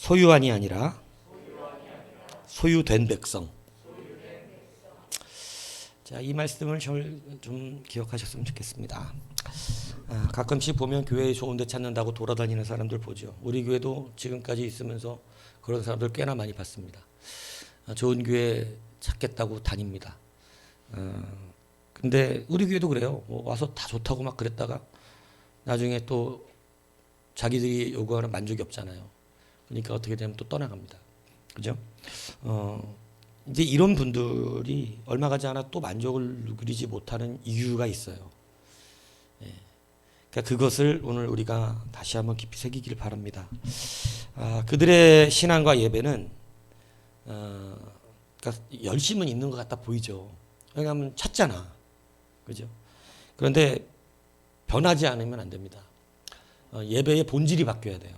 소유한이 아니라 소유된 백성. 자, 이 말씀을 좀 기억하셨으면 좋겠습니다. 가끔씩 보면 교회 좋은 데 찾는다고 돌아다니는 사람들 보죠. 우리 교회도 지금까지 있으면서 그런 사람들 꽤나 많이 봤습니다. 좋은 교회 찾겠다고 다닙니다. 근데 우리 교회도 그래요. 와서 다 좋다고 막 그랬다가 나중에 또 자기들이 요구하는 만족이 없잖아요. 그러니까 어떻게 되면 또 떠나갑니다. 그죠? 이제 이런 분들이 얼마 가지 않아 또 만족을 누리지 못하는 이유가 있어요. 예. 그러니까 그것을 오늘 우리가 다시 한번 깊이 새기길 바랍니다. 그들의 신앙과 예배는 그러니까 열심은 있는 것 같다 보이죠. 왜냐하면 찾잖아. 그죠? 그런데 변하지 않으면 안 됩니다. 예배의 본질이 바뀌어야 돼요.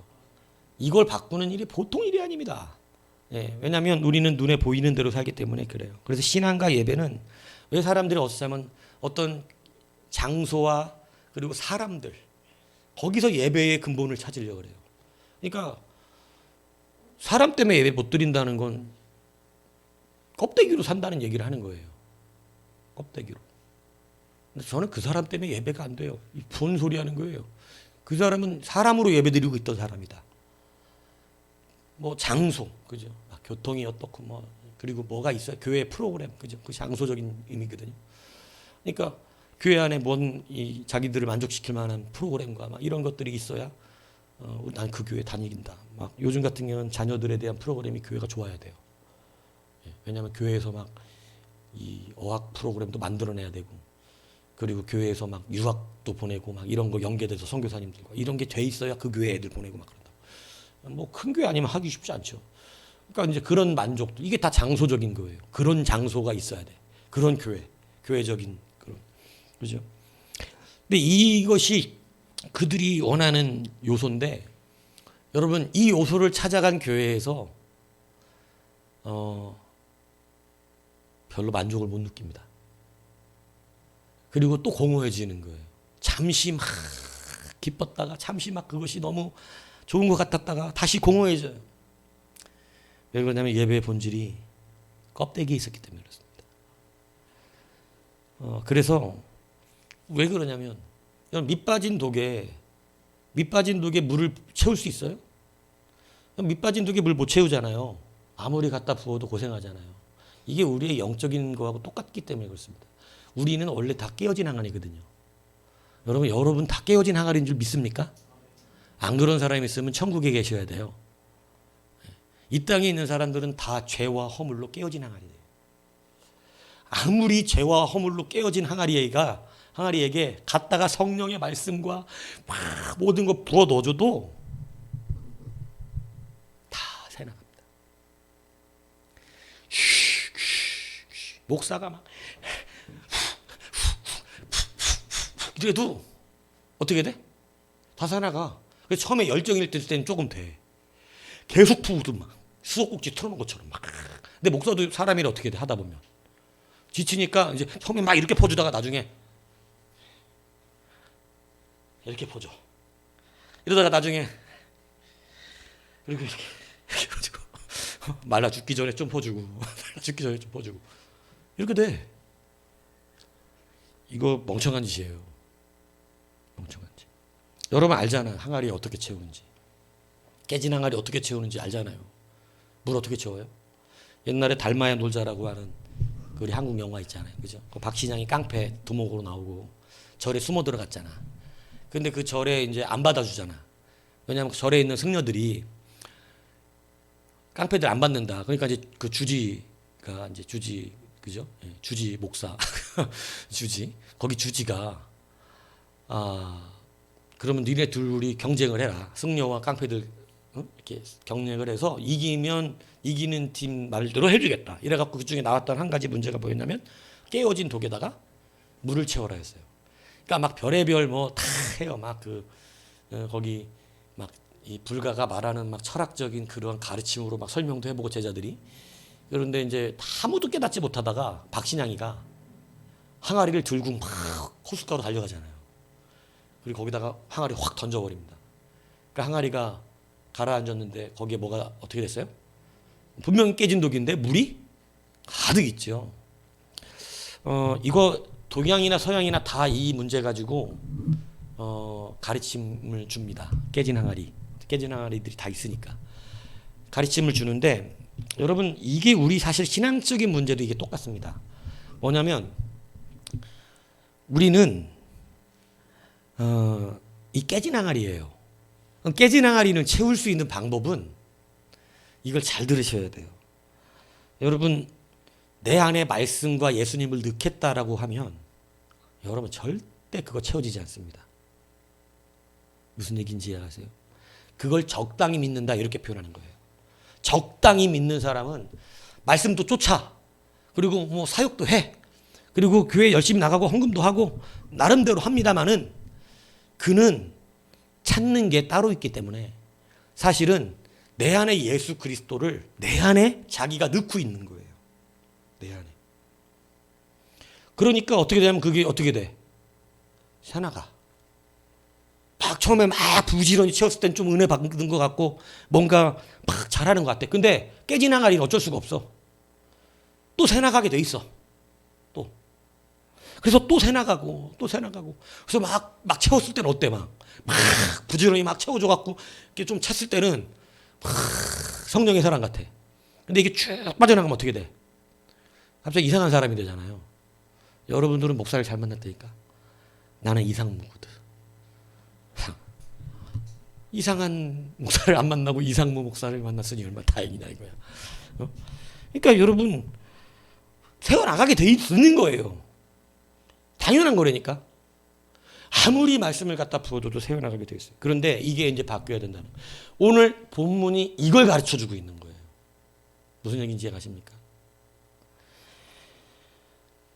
이걸 바꾸는 일이 보통 일이 아닙니다. 예, 왜냐하면 우리는 눈에 보이는 대로 살기 때문에 그래요. 그래서 신앙과 예배는 왜 사람들이 어떤 장소와 그리고 사람들 거기서 예배의 근본을 찾으려고 그래요. 그러니까 사람 때문에 예배 못 드린다는 건 껍데기로 산다는 얘기를 하는 거예요. 껍데기로. 근데 저는 그 사람 때문에 예배가 안 돼요. 뭔 소리 하는 거예요. 그 사람은 사람으로 예배 드리고 있던 사람이다. 뭐 장소, 그죠? 교통이 어떻고 뭐 그리고 뭐가 있어요? 교회 프로그램, 그죠? 그 장소적인 의미거든요. 그러니까 교회 안에 이 자기들을 만족시킬 만한 프로그램과 막 이런 것들이 있어야 난 그 교회 다니긴다. 막 요즘 같은 경우는 자녀들에 대한 프로그램이 교회가 좋아야 돼요. 예, 왜냐하면 교회에서 막 이 어학 프로그램도 만들어내야 되고, 그리고 교회에서 막 유학도 보내고 막 이런 거 연계돼서 선교사님들과 이런 게 돼 있어야 그 교회 애들 보내고 막 그런다. 뭐 큰 교회 아니면 하기 쉽지 않죠. 그러니까 이제 그런 만족도 이게 다 장소적인 거예요. 그런 장소가 있어야 돼. 그런 교회적인 그런 그죠. 근데 이것이 그들이 원하는 요소인데 여러분 이 요소를 찾아간 교회에서 별로 만족을 못 느낍니다. 그리고 또 공허해지는 거예요. 잠시 막 기뻤다가 잠시 막 그것이 너무 좋은 것 같았다가 다시 공허해져요. 왜 그러냐면 예배의 본질이 껍데기에 있었기 때문에 그렇습니다. 그래서 왜 그러냐면 밑빠진 독에 물을 채울 수 있어요? 밑빠진 독에 물 못 채우잖아요. 아무리 갖다 부어도 고생하잖아요. 이게 우리의 영적인 거하고 똑같기 때문에 그렇습니다. 우리는 원래 다 깨어진 항아리거든요. 여러분 다 깨어진 항아리인 줄 믿습니까? 안 그런 사람이 있으면 천국에 계셔야 돼요. 이 땅에 있는 사람들은 다 죄와 허물로 깨어진 항아리예요. 아무리 죄와 허물로 깨어진 항아리에게 갖다가 성령의 말씀과 막 모든 거 부어 넣어줘도 다 새나갑니다. 목사가 막 이래도 어떻게 돼? 다 새나가. 그래서 처음에 열정일 때는 조금 돼. 계속 부어도 막 수도꼭지 틀어놓은 것처럼 막. 근데 목사도 사람이라 어떻게 돼 하다 보면 지치니까 이제 처음에 막 이렇게 퍼주다가 나중에 이렇게 퍼줘. 이러다가 나중에 그리고 이렇게 퍼주고 말라 죽기 전에 좀 퍼주고 말라 죽기 전에 좀 퍼주고 이렇게 돼. 이거 멍청한 짓이에요. 멍청한 짓. 여러분 알잖아요. 항아리 어떻게 채우는지. 깨진 항아리 어떻게 채우는지 알잖아요. 물 어떻게 채워요? 옛날에 달마야 놀자라고 하는 그 우리 한국 영화 있잖아요. 그죠? 그 박신양이 깡패 두목으로 나오고 절에 숨어 들어갔잖아. 근데 그 절에 이제 안 받아주잖아. 왜냐하면 절에 있는 승려들이 깡패들 안 받는다. 그러니까 이제 그 주지가 이제 그죠? 예, 주지 목사 거기 주지가 그러면 니네 둘이 경쟁을 해라. 승려와 깡패들 이렇게 경쟁을 해서 이기는 팀 말대로 해주겠다. 이래갖고 그 중에 나왔던 한 가지 문제가 뭐였냐면 깨어진 독에다가 물을 채워라 했어요. 그러니까 막 별의별 뭐 다 해요. 막 거기 막 이 불가가 말하는 막 철학적인 그런 가르침으로 막 설명도 해보고 제자들이. 그런데 이제 아무도 깨닫지 못하다가 박신양이가 항아리를 들고 막 호숫가로 달려가잖아요. 그리고 거기다가 항아리 확 던져버립니다. 그러니까 항아리가 가라앉았는데 거기에 뭐가 어떻게 됐어요? 분명히 깨진 독인데 물이 가득 있죠. 이거 동양이나 서양이나 다 이 문제 가지고 가르침을 줍니다. 깨진 항아리들이 다 있으니까 가르침을 주는데, 여러분 이게 우리 사실 신앙적인 문제도 이게 똑같습니다. 뭐냐면 우리는 이 깨진 항아리예요. 깨진 항아리는 채울 수 있는 방법은, 이걸 잘 들으셔야 돼요. 여러분 내 안에 말씀과 예수님을 넣겠다라고 하면 여러분 절대 그거 채워지지 않습니다. 무슨 얘기인지 이해하세요? 그걸 적당히 믿는다 이렇게 표현하는 거예요. 적당히 믿는 사람은 말씀도 쫓아, 그리고 뭐 사역도 해, 그리고 교회 열심히 나가고 헌금도 하고 나름대로 합니다마는 그는 찾는 게 따로 있기 때문에 사실은 내 안에 예수 그리스도를 내 안에 자기가 넣고 있는 거예요. 내 안에. 그러니까 어떻게 되냐면 그게 어떻게 돼? 새나가. 막 처음에 막 부지런히 채웠을 땐 좀 은혜 받는 것 같고 뭔가 막 잘하는 것 같아. 근데 깨진 항아리는 어쩔 수가 없어. 또 새나가게 돼 있어. 또. 그래서 또 새나가고 또 새나가고. 그래서 막 채웠을 때는 어때? 막 부지런히 막 채워줘갖고 이렇게 좀 찼을 때는 막 성령의 사람 같아. 근데 이게 쭉 빠져나가면 어떻게 돼? 갑자기 이상한 사람이 되잖아요. 여러분들은 목사를 잘 만났다니까. 나는 이상무거든. 이상한 목사를 안 만나고 이상무 목사를 만났으니 얼마나 다행이다 이거야. 그러니까 여러분 세워나가게 돼 있는 거예요. 당연한 거라니까. 아무리 말씀을 갖다 부어줘도 세워나가게 돼 있어요. 그런데 이게 이제 바뀌어야 된다는 거예요. 오늘 본문이 이걸 가르쳐주고 있는 거예요. 무슨 얘기인지 이해가십니까?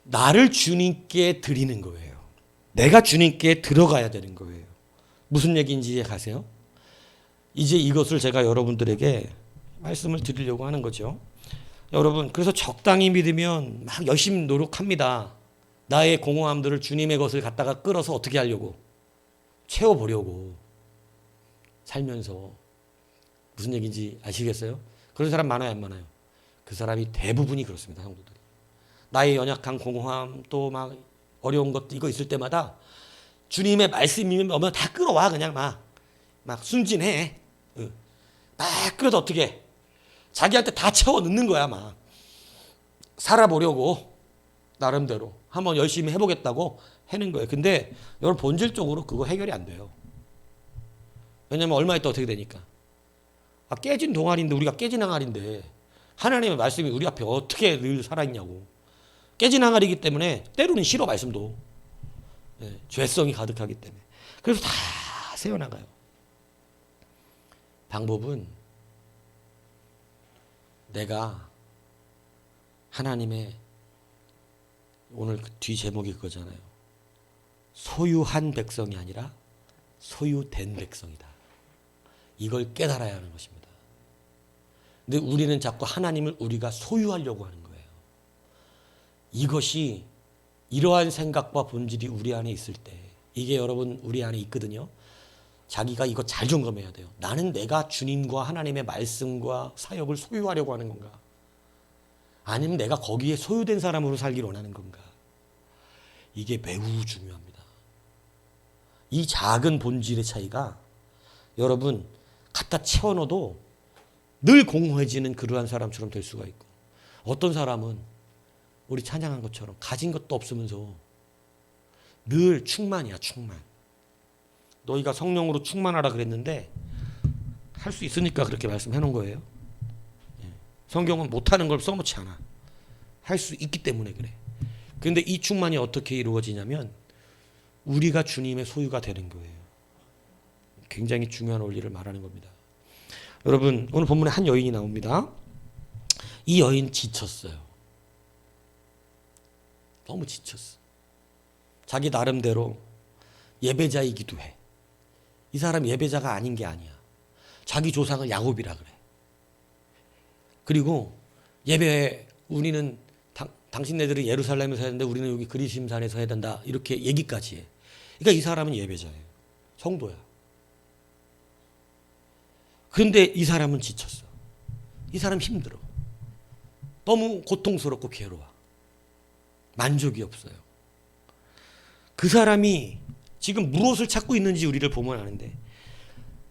나를 주님께 드리는 거예요. 내가 주님께 들어가야 되는 거예요. 무슨 얘기인지 이해가세요? 이제 이것을 제가 여러분들에게 말씀을 드리려고 하는 거죠. 여러분, 그래서 적당히 믿으면 막 열심히 노력합니다. 나의 공허함들을 주님의 것을 갖다가 끌어서 어떻게 하려고? 채워보려고 살면서. 무슨 얘기인지 아시겠어요? 그런 사람 많아요, 안 많아요? 그 사람이 대부분이 그렇습니다, 성도들이. 나의 연약한 공허함, 또 막 어려운 것 이거 있을 때마다 주님의 말씀이 오면 다 끌어와. 그냥 막 순진해. 막 끌어도 어떻게 해? 자기한테 다 채워 넣는 거야. 막 살아보려고 나름대로 한번 열심히 해보겠다고 해는 거예요. 근데 여러분 본질적으로 그거 해결이 안 돼요. 왜냐면 얼마 있다 어떻게 되니까. 깨진 동아리인데, 우리가 깨진 항아리인데 하나님의 말씀이 우리 앞에 어떻게 늘 살아있냐고. 깨진 항아리이기 때문에 때로는 싫어, 말씀도. 죄성이 가득하기 때문에. 그래서 다 새어나가요. 방법은 내가 하나님의, 오늘 그 뒤 제목이 그거잖아요. 소유한 백성이 아니라 소유된 백성이다. 이걸 깨달아야 하는 것입니다. 근데 우리는 자꾸 하나님을 우리가 소유하려고 하는 거예요. 이것이, 이러한 생각과 본질이 우리 안에 있을 때, 이게 여러분 우리 안에 있거든요. 자기가 이거 잘 점검해야 돼요. 나는 내가 주님과 하나님의 말씀과 사역을 소유하려고 하는 건가? 아니면 내가 거기에 소유된 사람으로 살기를 원하는 건가? 이게 매우 중요합니다. 이 작은 본질의 차이가 여러분 갖다 채워넣어도 늘 공허해지는 그러한 사람처럼 될 수가 있고, 어떤 사람은 우리 찬양한 것처럼 가진 것도 없으면서 늘 충만이야, 충만. 너희가 성령으로 충만하라 그랬는데 할 수 있으니까 그렇게 말씀해 놓은 거예요. 성경은 못하는 걸 써놓지 않아. 할 수 있기 때문에 그래. 그런데 이 충만이 어떻게 이루어지냐면 우리가 주님의 소유가 되는 거예요. 굉장히 중요한 원리를 말하는 겁니다. 여러분, 오늘 본문에 한 여인이 나옵니다. 이 여인 지쳤어요. 너무 지쳤어. 자기 나름대로 예배자이기도 해. 이 사람 예배자가 아닌 게 아니야. 자기 조상은 야곱이라 그래. 그리고 예배, 우리는 당신네들이 예루살렘에서 해야 되는데 우리는 여기 그리심산에서 해야 된다, 이렇게 얘기까지 해. 그러니까 이 사람은 예배자예요. 성도야. 그런데 이 사람은 지쳤어. 이 사람 힘들어. 너무 고통스럽고 괴로워. 만족이 없어요. 그 사람이 지금 무엇을 찾고 있는지 우리를 보면 아는데,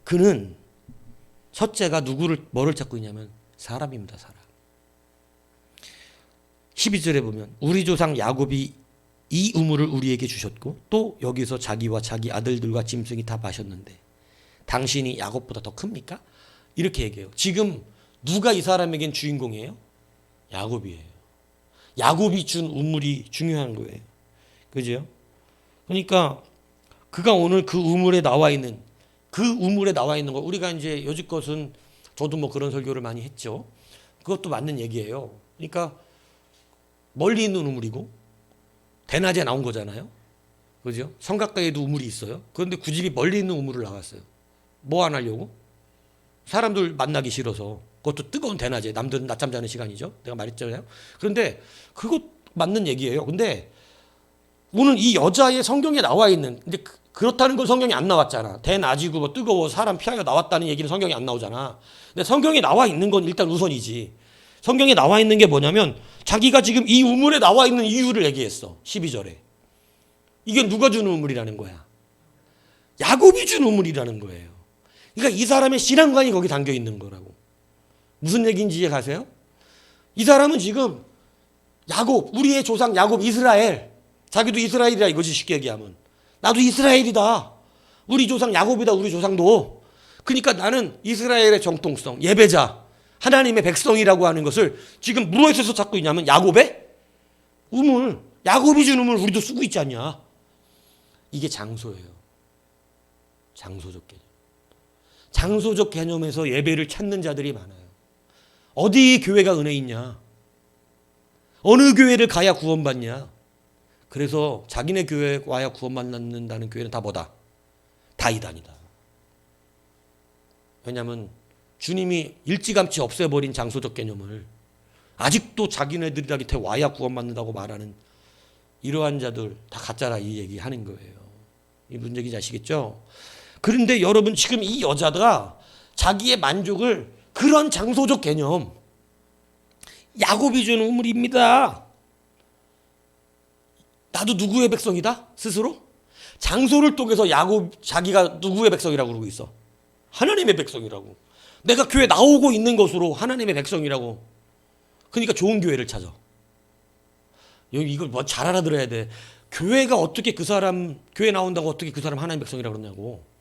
그는 첫째가 뭐를 찾고 있냐면 사람입니다. 사람. 12절에 보면 우리 조상 야곱이 이 우물을 우리에게 주셨고 또 여기서 자기와 자기 아들들과 짐승이 다 마셨는데 당신이 야곱보다 더 큽니까? 이렇게 얘기해요. 지금 누가 이 사람에겐 주인공이에요? 야곱이에요. 야곱이 준 우물이 중요한 거예요. 그죠? 그러니까 그가 오늘 그 우물에 나와 있는 거, 우리가 이제 여지껏은 저도 뭐 그런 설교를 많이 했죠. 그것도 맞는 얘기예요. 그러니까 멀리 있는 우물이고 대낮에 나온 거잖아요. 그죠? 성 가까이에도 우물이 있어요. 그런데 그 집이 멀리 있는 우물을 나갔어요. 뭐 안 하려고? 사람들 만나기 싫어서. 그것도 뜨거운 대낮에, 남들은 낮잠 자는 시간이죠. 내가 말했잖아요. 그런데 그것 맞는 얘기예요. 근데 오늘 이 여자의 성경에 나와 있는, 근데 그렇다는 건 성경에 안 나왔잖아. 대낮이고 뭐 뜨거워 사람 피하여 나왔다는 얘기는 성경에 안 나오잖아. 근데 성경에 나와 있는 건 일단 우선이지. 성경에 나와 있는 게 뭐냐면 자기가 지금 이 우물에 나와 있는 이유를 얘기했어. 12절에. 이게 누가 준 우물이라는 거야? 야곱이 준 우물이라는 거예요. 그러니까 이 사람의 신앙관이 거기 담겨 있는 거라고. 무슨 얘기인지 이해 가세요? 이 사람은 지금 야곱, 우리의 조상 야곱, 이스라엘. 자기도 이스라엘이라 이거지, 쉽게 얘기하면. 나도 이스라엘이다. 우리 조상 야곱이다, 우리 조상도. 그러니까 나는 이스라엘의 정통성, 예배자, 하나님의 백성이라고 하는 것을 지금 무엇에서 찾고 있냐면 야곱의 우물. 야곱이 준 우물 우리도 쓰고 있지 않냐. 이게 장소예요. 장소적 개념. 장소적 개념에서 예배를 찾는 자들이 많아요. 어디 교회가 은혜 있냐? 어느 교회를 가야 구원받냐? 그래서 자기네 교회에 와야 구원받는다는 교회는 다 뭐다? 다 이단이다. 왜냐하면 주님이 일찌감치 없애버린 장소적 개념을 아직도 자기네들한테 와야 구원받는다고 말하는 이러한 자들 다 가짜라 이 얘기하는 거예요. 이 무슨 얘기인지 아시겠죠? 그런데 여러분 지금 이 여자가 자기의 만족을 그런 장소적 개념, 야곱이 주는 우물입니다. 나도 누구의 백성이다? 스스로? 장소를 통해서 자기가 누구의 백성이라고 그러고 있어? 하나님의 백성이라고. 내가 교회 나오고 있는 것으로 하나님의 백성이라고. 그러니까 좋은 교회를 찾아. 이걸 뭐 잘 알아들어야 돼. 교회가 어떻게 그 사람, 교회 나온다고 어떻게 그 사람 하나님의 백성이라고 그러냐고.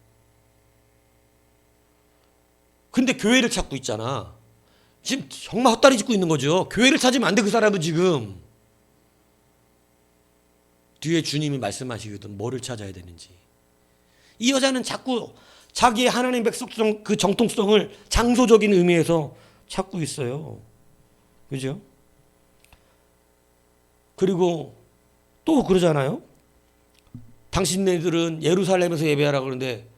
근데 교회를 찾고 있잖아. 지금 정말 헛다리 짚고 있는 거죠. 교회를 찾으면 안 돼, 그 사람은 지금. 뒤에 주님이 말씀하시거든, 뭐를 찾아야 되는지. 이 여자는 자꾸 자기의 하나님 백성성, 그 정통성을 장소적인 의미에서 찾고 있어요. 그죠? 그리고 또 그러잖아요. 당신네들은 예루살렘에서 예배하라 그러는데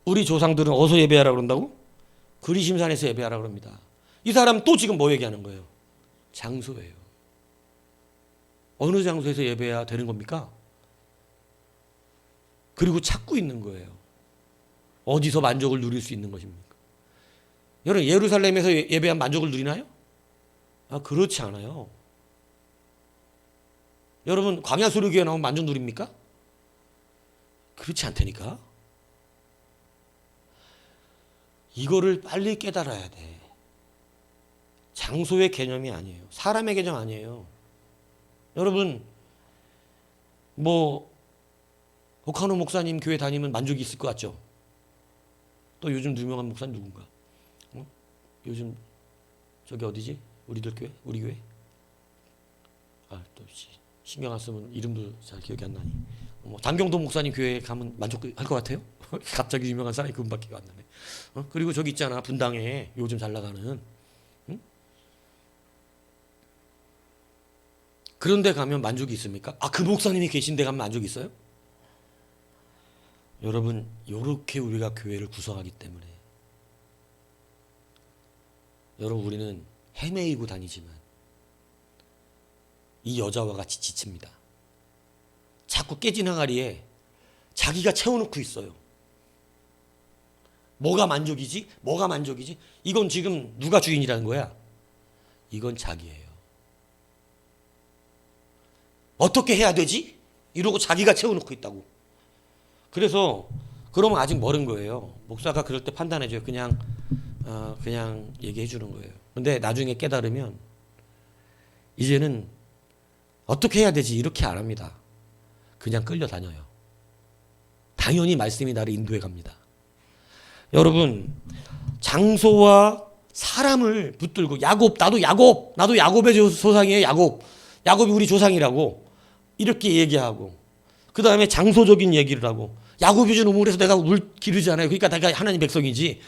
우리 조상들은 어디서 예배하라 그런다고? 그리심산에서 예배하라 그럽니다. 이 사람 또 지금 뭐 얘기하는 거예요? 장소예요. 어느 장소에서 예배해야 되는 겁니까? 그리고 찾고 있는 거예요. 어디서 만족을 누릴 수 있는 것입니까? 여러분, 예루살렘에서 예배한 만족을 누리나요? 그렇지 않아요. 여러분, 광야수리교회 나오면 만족 누립니까? 그렇지 않다니까. 이거를 빨리 깨달아야 돼. 장소의 개념이 아니에요. 사람의 개념 아니에요. 여러분, 뭐 오카노 목사님 교회 다니면 만족이 있을 것 같죠? 또 요즘 유명한 목사님 누군가? 요즘 저기 어디지? 우리들 교회? 우리 교회? 또 신경 안 쓰면 이름도 잘 기억이 안 나니. 단경도 목사님 교회 가면 만족할 것 같아요? 갑자기 유명한 사람이 그분밖에 안 나네. 그리고 저기 있잖아, 분당에 요즘 잘 나가는. 응? 그런데 가면 만족이 있습니까? 그 목사님이 계신 데 가면 만족이 있어요? 여러분, 이렇게 우리가 교회를 구성하기 때문에 여러분, 우리는 헤매이고 다니지만 이 여자와 같이 지칩니다. 자꾸 깨진 항아리에 자기가 채워놓고 있어요. 뭐가 만족이지? 뭐가 만족이지? 이건 지금 누가 주인이라는 거야? 이건 자기예요. 어떻게 해야 되지? 이러고 자기가 채워놓고 있다고. 그래서 그러면 아직 멀은 거예요. 목사가 그럴 때 판단해줘요. 그냥 얘기해 주는 거예요. 근데 나중에 깨달으면 이제는 어떻게 해야 되지? 이렇게 안 합니다. 그냥 끌려다녀요. 당연히 말씀이 나를 인도해 갑니다. 여러분, 장소와 사람을 붙들고 나도 야곱의 조상이에요. 야곱이 우리 조상이라고 이렇게 얘기하고, 그 다음에 장소적인 얘기를 하고, 야곱이 준 우물에서 내가 물 기르잖아요. 그러니까 내가 하나님 백성이지.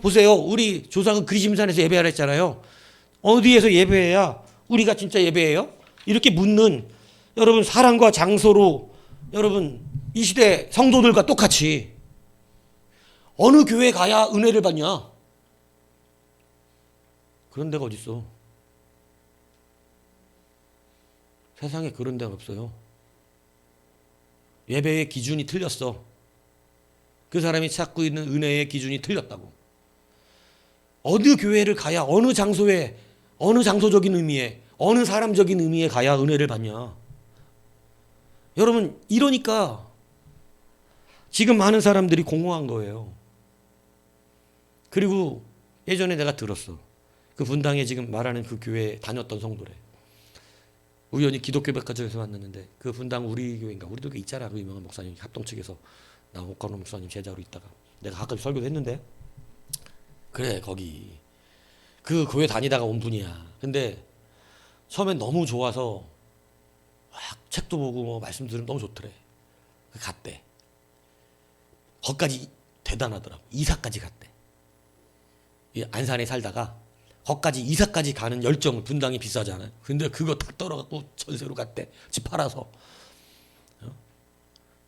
보세요. 우리 조상은 그리심산에서 예배하라 했잖아요. 어디에서 예배해야 우리가 진짜 예배해요? 이렇게 묻는, 여러분, 사람과 장소로, 여러분, 이 시대 성도들과 똑같이 어느 교회 가야 은혜를 받냐? 그런 데가 어디 있어? 세상에 그런 데가 없어요. 예배의 기준이 틀렸어. 그 사람이 찾고 있는 은혜의 기준이 틀렸다고. 어느 교회를 가야, 어느 장소에, 어느 장소적인 의미에, 어느 사람적인 의미에 가야 은혜를 받냐? 여러분, 이러니까 지금 많은 사람들이 공허한 거예요. 그리고 예전에 내가 들었어. 그 분당에 지금 말하는 그 교회에 다녔던 성도래. 우연히 기독교 백화점에서 만났는데, 그 분당 우리 교회인가, 우리 교회 있잖아. 그 유명한 목사님, 합동 측에서 나 옥관호 목사님 제자로 있다가 내가 가끔 설교도 했는데, 그래, 거기 그 교회 다니다가 온 분이야. 근데 처음엔 너무 좋아서 막 책도 보고 뭐 말씀 들으면 너무 좋더래. 갔대. 거기까지 대단하더라고. 이사까지 갔대. 안산에 살다가 거기까지 이사까지 가는 열정, 분당이 비싸잖아요. 근데 그거 딱 떨어갖고 전세로 갔대. 집 팔아서.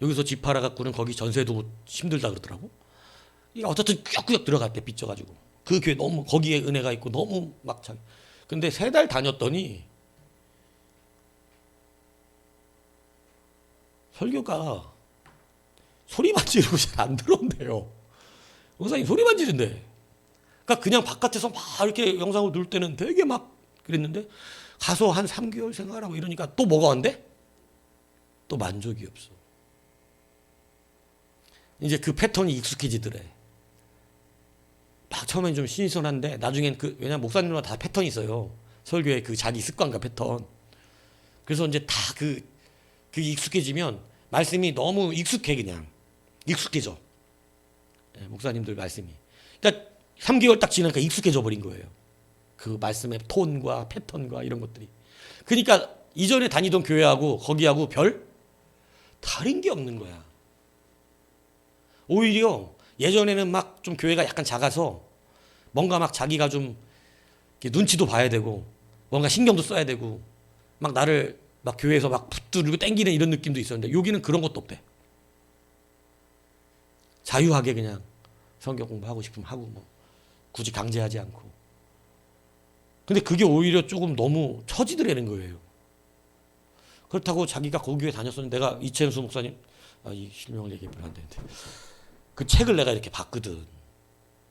여기서 집 팔아갖고는 거기 전세도 힘들다 그러더라고. 어쨌든 꾸역꾸역 들어갔대. 빚져가지고. 그 교회 너무, 거기에 은혜가 있고 너무 막창. 근데 3달 다녔더니 설교가 소리만 지르고 잘 안 들어온대요. 목사님 소리만 지른대. 그러니까 그냥 바깥에서 막 이렇게 영상을 누를 때는 되게 막 그랬는데, 가서 한 3개월 생활하고 이러니까 또 뭐가 온대? 또 만족이 없어. 이제 그 패턴이 익숙해지더래. 막 처음엔 좀 신선한데 나중엔 왜냐면 목사님마다 다 패턴이 있어요. 설교의 그 자기 습관과 패턴. 그래서 이제 다 그게 익숙해지면 말씀이 너무 익숙해. 그냥 익숙해져. 목사님들 말씀이. 그러니까 3개월 딱 지나니까 익숙해져 버린 거예요. 그 말씀의 톤과 패턴과 이런 것들이. 그러니까 이전에 다니던 교회하고 거기하고 별 다른 게 없는 거야. 오히려 예전에는 막 좀 교회가 약간 작아서 뭔가 막 자기가 좀 눈치도 봐야 되고 뭔가 신경도 써야 되고 막 나를 막 교회에서 막 붙들고 땡기는 이런 느낌도 있었는데, 여기는 그런 것도 없대. 자유하게 그냥 성경 공부하고 싶으면 하고 뭐 굳이 강제하지 않고. 근데 그게 오히려 조금 너무 처지더라는 거예요. 그렇다고 자기가 거기 교회 다녔었는데, 내가 이채은수 목사님, 이 실명을 얘기하면 안 되는데, 그 책을 내가 이렇게 봤거든.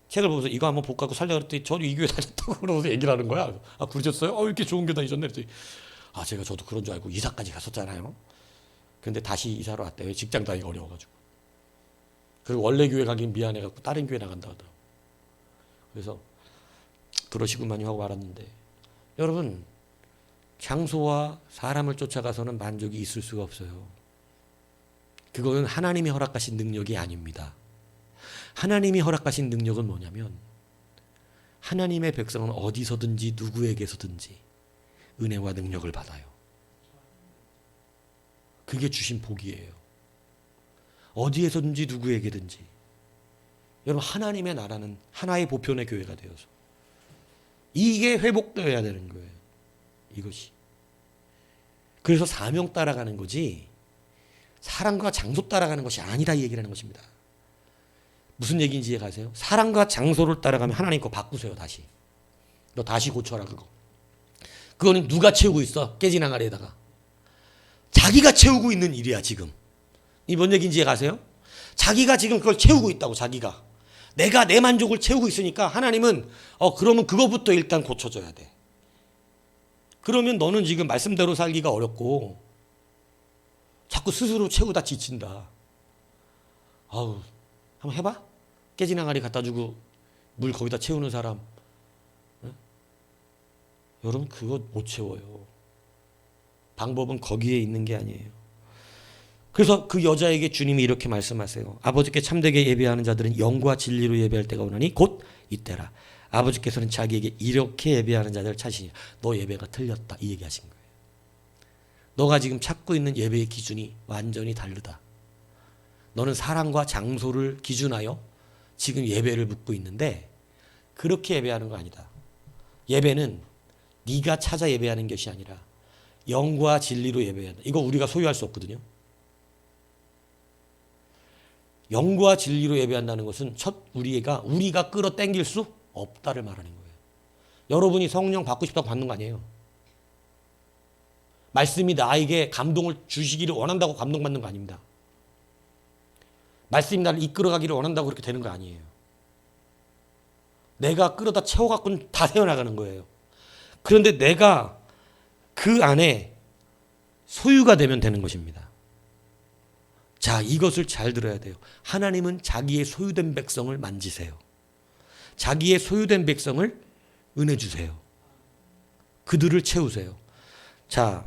책을 보면서 이거 한번 볼까 하고 살려고 그랬더니 저도 이 교회 다녔다고 그러면서 얘기를 하는 거야. 아, 그러셨어요? 이렇게 좋은 교회 다니셨네. 그랬더니 저도 그런 줄 알고 이사까지 갔었잖아요. 근데 다시 이사로 왔대요. 직장 다니기가 어려워가지고. 그리고 원래 교회 가긴 미안해갖고 다른 교회 나간다 하더라고. 그래서 그러시구만요 하고 말았는데, 여러분, 장소와 사람을 쫓아가서는 만족이 있을 수가 없어요. 그거는 하나님이 허락하신 능력이 아닙니다. 하나님이 허락하신 능력은 뭐냐면, 하나님의 백성은 어디서든지 누구에게서든지 은혜와 능력을 받아요. 그게 주신 복이에요. 어디에서든지 누구에게든지. 여러분, 하나님의 나라는 하나의 보편의 교회가 되어서 이게 회복되어야 되는 거예요. 이것이. 그래서 사명 따라가는 거지 사람과 장소 따라가는 것이 아니다, 이 얘기를 하는 것입니다. 무슨 얘기인지 이해 가세요? 사람과 장소를 따라가면 하나님 거 바꾸세요. 다시. 너 다시 고쳐라. 그거는 누가 채우고 있어? 깨진 항아리에다가. 자기가 채우고 있는 일이야 지금. 이 뭔 얘기인지 이해 가세요? 자기가 지금 그걸 채우고 있다고. 자기가. 내가 내 만족을 채우고 있으니까 하나님은 그러면 그거부터 일단 고쳐줘야 돼. 그러면 너는 지금 말씀대로 살기가 어렵고 자꾸 스스로 채우다 지친다. 아우, 한번 해봐? 깨진 항아리 갖다 주고 물 거기다 채우는 사람. 네? 여러분 그거 못 채워요. 방법은 거기에 있는 게 아니에요. 그래서 그 여자에게 주님이 이렇게 말씀하세요. 아버지께 참되게 예배하는 자들은 영과 진리로 예배할 때가 오나니 곧 이때라. 아버지께서는 자기에게 이렇게 예배하는 자들을 찾으시니 너 예배가 틀렸다 이 얘기하신 거예요. 너가 지금 찾고 있는 예배의 기준이 완전히 다르다. 너는 사람과 장소를 기준하여 지금 예배를 묻고 있는데 그렇게 예배하는 거 아니다. 예배는 네가 찾아 예배하는 것이 아니라 영과 진리로 예배해야 한다. 이거 우리가 소유할 수 없거든요. 영과 진리로 예배한다는 것은 우리가 끌어당길 수 없다를 말하는 거예요. 여러분이 성령 받고 싶다고 받는 거 아니에요. 말씀이 나에게 감동을 주시기를 원한다고 감동받는 거 아닙니다. 말씀이 나를 이끌어가기를 원한다고 그렇게 되는 거 아니에요. 내가 끌어다 채워갖고는 다 새어나가는 거예요. 그런데 내가 그 안에 소유가 되면 되는 것입니다. 자, 이것을 잘 들어야 돼요. 하나님은 자기의 소유된 백성을 만지세요. 자기의 소유된 백성을 은혜 주세요. 그들을 채우세요. 자,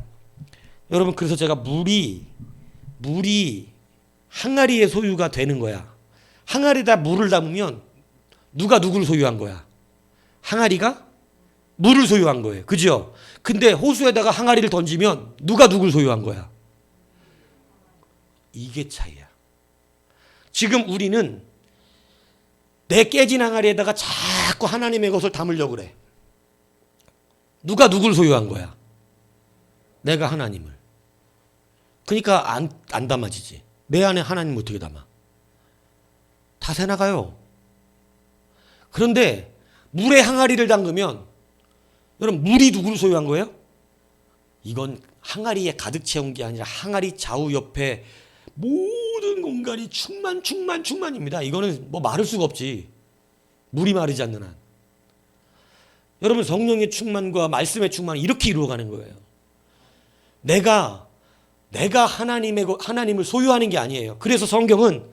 여러분 그래서 제가 물이 항아리의 소유가 되는 거야. 항아리에다 물을 담으면 누가 누구를 소유한 거야? 항아리가 물을 소유한 거예요. 그죠? 근데 호수에다가 항아리를 던지면 누가 누구를 소유한 거야? 이게 차이야. 지금 우리는 내 깨진 항아리에다가 자꾸 하나님의 것을 담으려고 그래. 누가 누구를 소유한 거야? 내가 하나님을. 그러니까 안 담아지지. 내 안에 하나님 어떻게 담아? 다 새나가요. 그런데 물에 항아리를 담그면 여러분 물이 누구를 소유한 거예요? 이건 항아리에 가득 채운 게 아니라 항아리 좌우 옆에 모든 공간이 충만입니다. 이거는 뭐 마를 수가 없지. 물이 마르지 않는 한. 여러분 성령의 충만과 말씀의 충만은 이렇게 이루어가는 거예요. 내가 하나님을 소유하는 게 아니에요. 그래서 성경은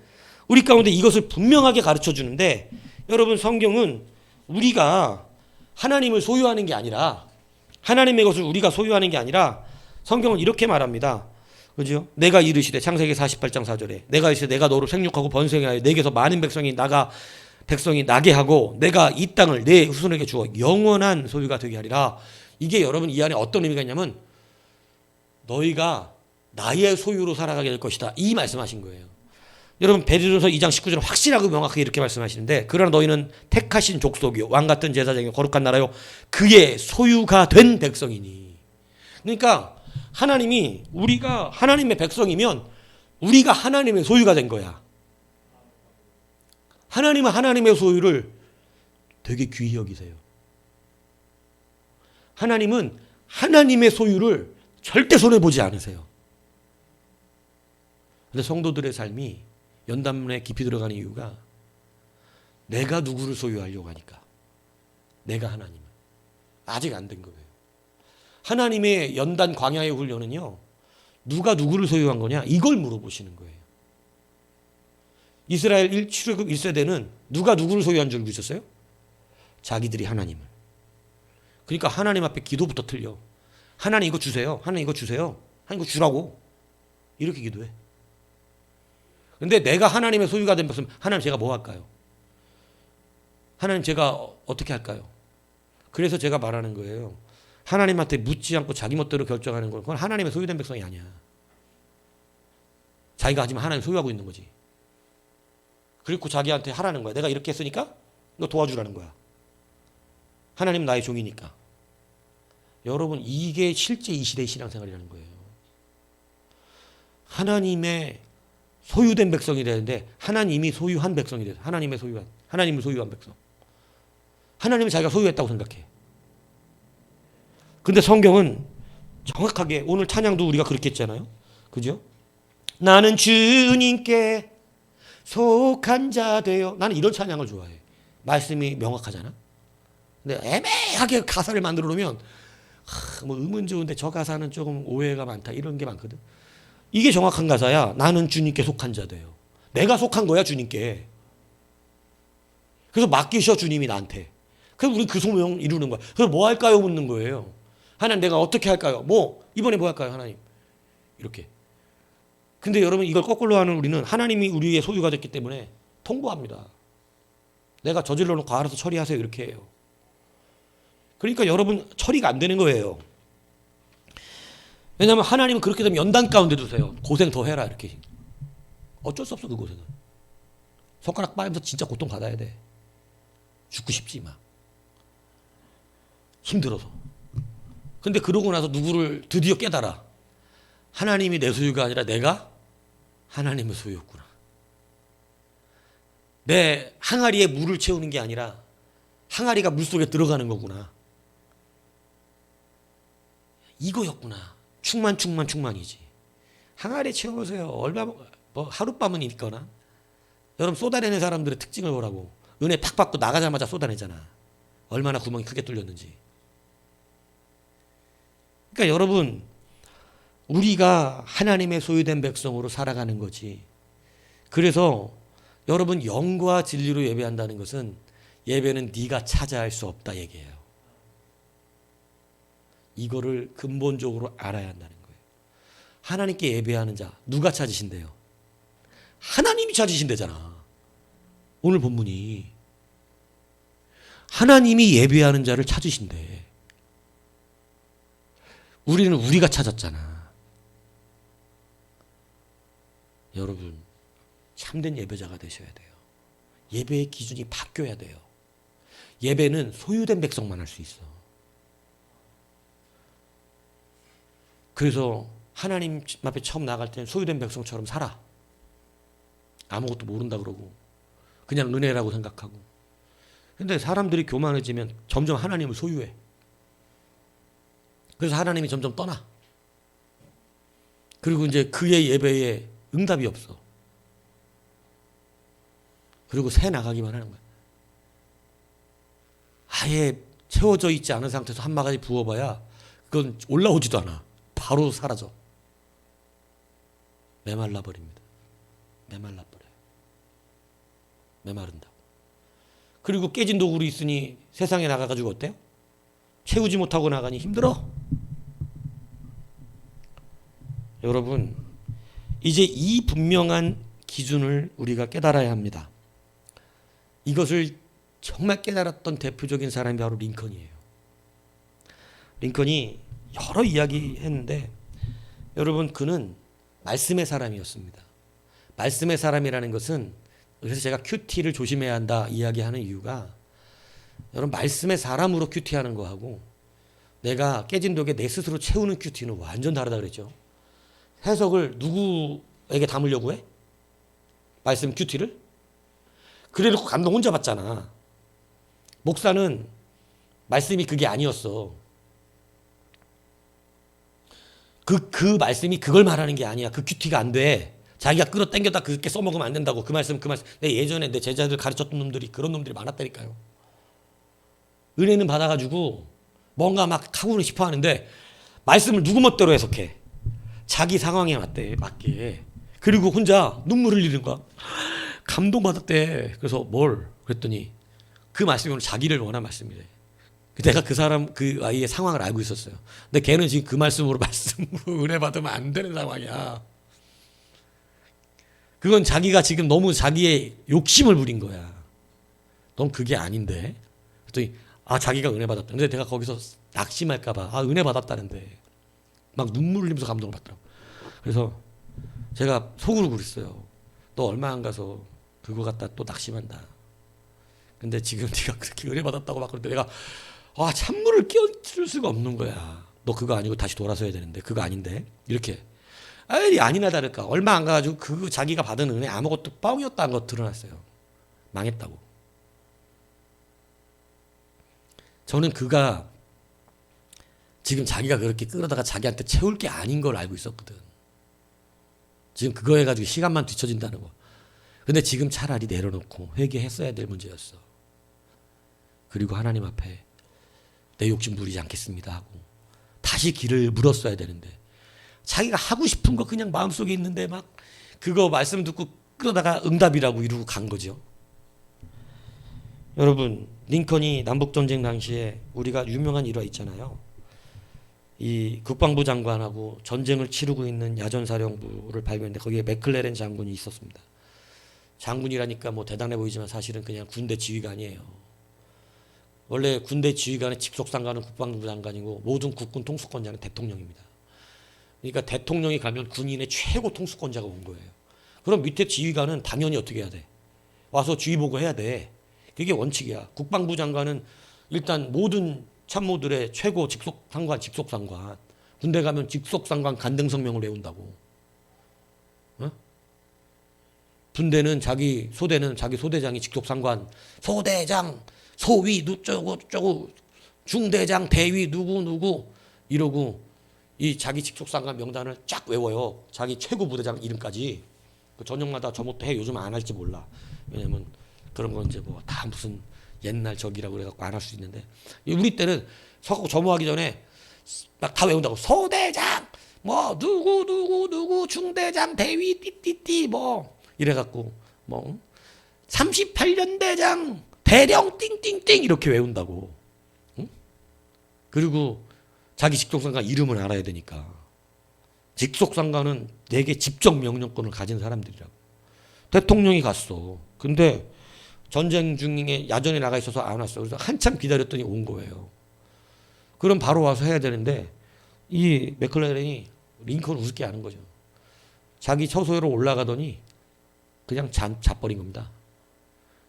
우리 가운데 이것을 분명하게 가르쳐 주는데 여러분 성경은 우리가 하나님을 소유하는 게 아니라 하나님의 것을 우리가 소유하는 게 아니라 성경은 이렇게 말합니다. 그죠? 내가 이르시되 창세기 48장 4절에 내가 이르시되 내가 너로 생육하고 번성하여 내게서 많은 백성이 나게 하고 내가 이 땅을 내 후손에게 주어 영원한 소유가 되게 하리라. 이게 여러분 이 안에 어떤 의미가 있냐면 너희가 나의 소유로 살아가게 될 것이다. 이 말씀하신 거예요. 여러분 베드로서 2장 19절은 확실하고 명확하게 이렇게 말씀하시는데 그러나 너희는 택하신 족속이요 왕같은 제사장이요 거룩한 나라요 그의 소유가 된 백성이니. 그러니까 하나님이 우리가 하나님의 백성이면 우리가 하나님의 소유가 된 거야. 하나님은 하나님의 소유를 되게 귀히 여기세요. 하나님은 하나님의 소유를 절대 손해보지 않으세요. 근데 성도들의 삶이 연단문에 깊이 들어가는 이유가 내가 누구를 소유하려고 하니까. 내가 하나님을. 아직 안 된 거예요. 하나님의 연단 광야의 훈련은요. 누가 누구를 소유한 거냐? 이걸 물어보시는 거예요. 이스라엘 출애굽 1세대는 누가 누구를 소유한 줄 알고 있었어요? 자기들이 하나님을. 그러니까 하나님 앞에 기도부터 틀려. 하나님 이거 주세요. 하나님 이거 주세요. 하나님 이거 주라고. 이렇게 기도해. 근데 내가 하나님의 소유가 된 것은 하나님 제가 뭐 할까요? 하나님 제가 어떻게 할까요? 그래서 제가 말하는 거예요. 하나님한테 묻지 않고 자기 멋대로 결정하는 건 그건 하나님의 소유된 백성이 아니야. 자기가 하지만 하나님 소유하고 있는 거지. 그리고 자기한테 하라는 거야. 내가 이렇게 했으니까 너 도와주라는 거야. 하나님 나의 종이니까. 여러분 이게 실제 이 시대의 신앙생활이라는 거예요. 하나님의 소유된 백성이 되는데 하나님이 소유한 백성이 돼서 하나님을 소유한 백성. 하나님은 자기가 소유했다고 생각해. 근데 성경은 정확하게 오늘 찬양도 우리가 그렇게 했잖아요. 그죠? 나는 주님께 속한 자 되어. 나는 이런 찬양을 좋아해. 말씀이 명확하잖아. 근데 애매하게 가사를 만들어 놓으면 뭐 음은 좋은데 저 가사는 조금 오해가 많다 이런 게 많거든. 이게 정확한 가사야. 나는 주님께 속한 자 돼요. 내가 속한 거야 주님께. 그래서 맡기셔 주님이 나한테. 그래서 우리 그 소명 이루는 거야. 그래서 뭐 할까요 묻는 거예요. 하나님 내가 어떻게 할까요? 뭐 이번에 뭐 할까요 하나님? 이렇게. 근데 여러분 이걸 거꾸로 하는 우리는 하나님이 우리의 소유가 됐기 때문에 통보합니다. 내가 저질러 놓고 알아서 처리하세요 이렇게 해요. 그러니까 여러분 처리가 안 되는 거예요. 왜냐하면 하나님은 그렇게 되면 연단 가운데 두세요. 고생 더 해라 이렇게. 어쩔 수 없어 그 고생은. 손가락 빠면서 진짜 고통 받아야 돼. 죽고 싶지 막. 힘들어서. 근데 그러고 나서 누구를 드디어 깨달아. 하나님이 내 소유가 아니라 내가 하나님의 소유였구나. 내 항아리에 물을 채우는 게 아니라 항아리가 물속에 들어가는 거구나. 이거였구나. 충만이지. 항아리에 채워보세요. 얼마 뭐 하룻밤은 있거나. 여러분 쏟아내는 사람들의 특징을 보라고. 은혜 팍 받고 나가자마자 쏟아내잖아. 얼마나 구멍이 크게 뚫렸는지. 그러니까 여러분 우리가 하나님의 소유된 백성으로 살아가는 거지. 그래서 여러분 영과 진리로 예배한다는 것은 예배는 네가 차지할 수 없다 얘기해요. 이거를 근본적으로 알아야 한다는 거예요. 하나님께 예배하는 자 누가 찾으신대요? 하나님이 찾으신대잖아. 오늘 본문이 하나님이 예배하는 자를 찾으신대. 우리는 우리가 찾았잖아. 여러분 참된 예배자가 되셔야 돼요. 예배의 기준이 바뀌어야 돼요. 예배는 소유된 백성만 할 수 있어. 그래서 하나님 앞에 처음 나갈 때는 소유된 백성처럼 살아. 아무것도 모른다 그러고 그냥 은혜라고 생각하고. 근데 사람들이 교만해지면 점점 하나님을 소유해. 그래서 하나님이 점점 떠나. 그리고 이제 그의 예배에 응답이 없어. 그리고 새 나가기만 하는 거야. 아예 채워져 있지 않은 상태에서 한 마가지 부어봐야 그건 올라오지도 않아. 바로 사라져. 메말라 버립니다. 메말라 버려요. 메마른다고. 그리고 깨진 도구로 있으니 세상에 나가가지고 어때요? 채우지 못하고 나가니 힘들어. 여러분 이제 이 분명한 기준을 우리가 깨달아야 합니다. 이것을 정말 깨달았던 대표적인 사람이 바로 링컨이에요. 링컨이 여러 이야기 했는데 여러분 그는 말씀의 사람이었습니다. 말씀의 사람이라는 것은 그래서 제가 큐티를 조심해야 한다 이야기하는 이유가 여러분 말씀의 사람으로 큐티하는 거하고 내가 깨진 독에 내 스스로 채우는 큐티는 완전 다르다 그랬죠. 해석을 누구에게 담으려고 해? 말씀 큐티를? 그래놓고 감동 혼자 받잖아. 목사는 말씀이 그게 아니었어. 그 말씀이 그걸 말하는 게 아니야. 그 큐티가 안 돼. 자기가 끌어당겨다 그렇게 써먹으면 안 된다고. 그 말씀. 내 예전에 내 제자들 가르쳤던 놈들이 그런 놈들이 많았다니까요. 은혜는 받아가지고 뭔가 막 하고는 싶어 하는데 말씀을 누구 멋대로 해석해. 자기 상황에 맞게. 그리고 혼자 눈물 흘리는 거야. 감동받았대. 그래서 뭘? 그랬더니 그 말씀이 오늘 자기를 원한 말씀이래. 내가 그 아이의 상황을 알고 있었어요. 근데 걔는 지금 그 말씀으로 은혜 받으면 안 되는 상황이야. 그건 자기가 지금 너무 자기의 욕심을 부린 거야. 넌 그게 아닌데. 그랬더니 자기가 은혜 받았다. 근데 내가 거기서 낙심할까봐 은혜 받았다는데 막 눈물 흘리면서 감동을 받더라고. 그래서 제가 속으로 그랬어요. 너 얼마 안 가서 그거 갖다 또 낙심한다. 근데 지금 네가 그렇게 은혜 받았다고 막 그러는데 내가 찬물을 끼얹을 수가 없는 거야. 너 그거 아니고 다시 돌아서야 되는데 그거 아닌데 이렇게. 아니나 다를까 얼마 안 가가지고 그 자기가 받은 은혜 아무것도 뻥이었다는 거 드러났어요. 망했다고. 저는 그가 지금 자기가 그렇게 끌어다가 자기한테 채울 게 아닌 걸 알고 있었거든. 지금 그거 해가지고 시간만 뒤처진다는 거. 근데 지금 차라리 내려놓고 회개했어야 될 문제였어. 그리고 하나님 앞에 내 욕심 부리지 않겠습니다 하고 다시 길을 물었어야 되는데 자기가 하고 싶은 거 그냥 마음속에 있는데 막 그거 말씀 듣고 그러다가 응답이라고 이러고 간 거죠. 여러분, 링컨이 남북전쟁 당시에 우리가 유명한 일화 있잖아요. 이 국방부 장관하고 전쟁을 치르고 있는 야전사령부를 발견했는데 거기에 맥클레렌 장군이 있었습니다. 장군이라니까 뭐 대단해 보이지만 사실은 그냥 군대 지휘관이에요. 원래 군대 지휘관의 직속상관은 국방부 장관이고 모든 국군 통수권자는 대통령입니다. 그러니까 대통령이 가면 군인의 최고 통수권자가 온 거예요. 그럼 밑에 지휘관은 당연히 어떻게 해야 돼? 와서 주의 보고 해야 돼. 그게 원칙이야. 국방부 장관은 일단 모든 참모들의 최고 직속상관, 직속상관. 군대 가면 직속상관 간등성명을 외운다고. 어? 군대는 자기 소대장이 직속상관, 소대장, 소위 누쩌고 중대장, 대위 누구 이러고 이 자기 직속상관 명단을 쫙 외워요. 자기 최고 부대장 이름까지. 그 전역마다 저 못해. 요즘 안 할지 몰라. 왜냐면 그런 건 이제 뭐 다 무슨 옛날 적이라고 그래갖고 안 할 수 있는데 우리 때는 서고 점호하기 전에 막 다 외운다고. 소대장 뭐 누구 중대장 대위 띠띠띠 뭐 이래갖고 뭐 38년 대장 대령 띵띵띵 이렇게 외운다고. 응? 그리고 자기 직속상관 이름을 알아야 되니까. 직속상관은 내게 직접 명령권을 가진 사람들이라고. 대통령이 갔어. 근데 전쟁 중에 야전에 나가 있어서 안 왔어. 그래서 한참 기다렸더니 온 거예요. 그럼 바로 와서 해야 되는데 이 맥클레렌이 링컨을 우습게 하는 거죠. 자기 처소로 올라가더니 그냥 자버린 겁니다.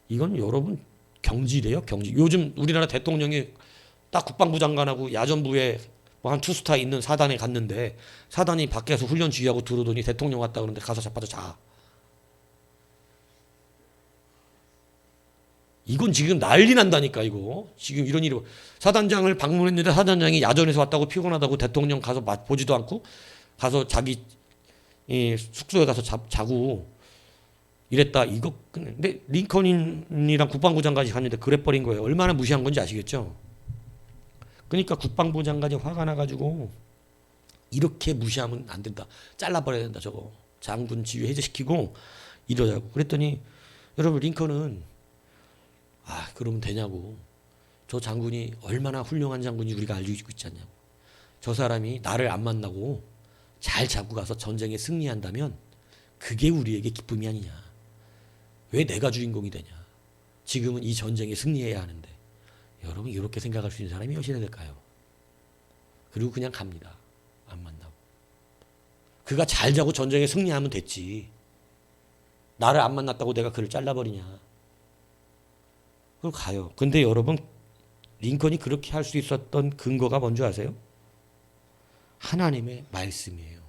이건 여러분 경질이에요, 경질. 요즘 우리나라 대통령이 딱 국방부 장관하고 야전부에 뭐 한 투스타 있는 사단에 갔는데 사단이 밖에서 훈련 지휘하고 들어오더니 대통령 왔다 그러는데 가서 자빠져 자. 이건 지금 난리 난다니까 이거. 지금 이런 일이 사단장을 방문했는데 사단장이 야전에서 왔다고 피곤하다고 대통령 가서 보지도 않고 가서 자기 숙소에 가서 자고 이랬다. 이거 근데 링컨이랑 국방부 장관이 갔는데 그래버린 거예요. 얼마나 무시한 건지 아시겠죠? 그러니까 국방부 장관이 화가 나가지고 이렇게 무시하면 안 된다. 잘라버려야 된다 저거. 장군 지휘 해제시키고 이러자고. 그랬더니 여러분 링컨은 그러면 되냐고. 저 장군이 얼마나 훌륭한 장군인지 우리가 알고 있지 않냐고. 저 사람이 나를 안 만나고 잘 잡고 가서 전쟁에 승리한다면 그게 우리에게 기쁨이 아니냐. 왜 내가 주인공이 되냐. 지금은 이 전쟁에 승리해야 하는데. 여러분 이렇게 생각할 수 있는 사람이 몇이나 될까요? 그리고 그냥 갑니다. 안 만나고. 그가 잘 자고 전쟁에 승리하면 됐지. 나를 안 만났다고 내가 그를 잘라버리냐. 그럼 가요. 근데 여러분 링컨이 그렇게 할 수 있었던 근거가 뭔지 아세요? 하나님의 말씀이에요.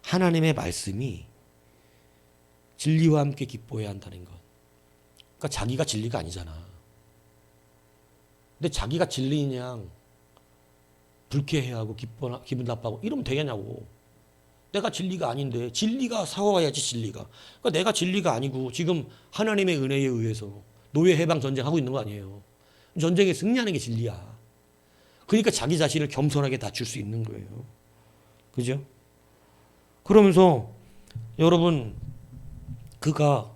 하나님의 말씀이 진리와 함께 기뻐해야 한다는 것. 그러니까 자기가 진리가 아니잖아. 근데 자기가 진리인 양 불쾌해하고 기분 나빠하고 이러면 되겠냐고. 내가 진리가 아닌데 진리가 사와야지 진리가. 그러니까 내가 진리가 아니고 지금 하나님의 은혜에 의해서 노예 해방 전쟁하고 있는 거 아니에요. 전쟁에 승리하는 게 진리야. 그러니까 자기 자신을 겸손하게 낮출 수 있는 거예요. 그죠? 그러면서 여러분 그가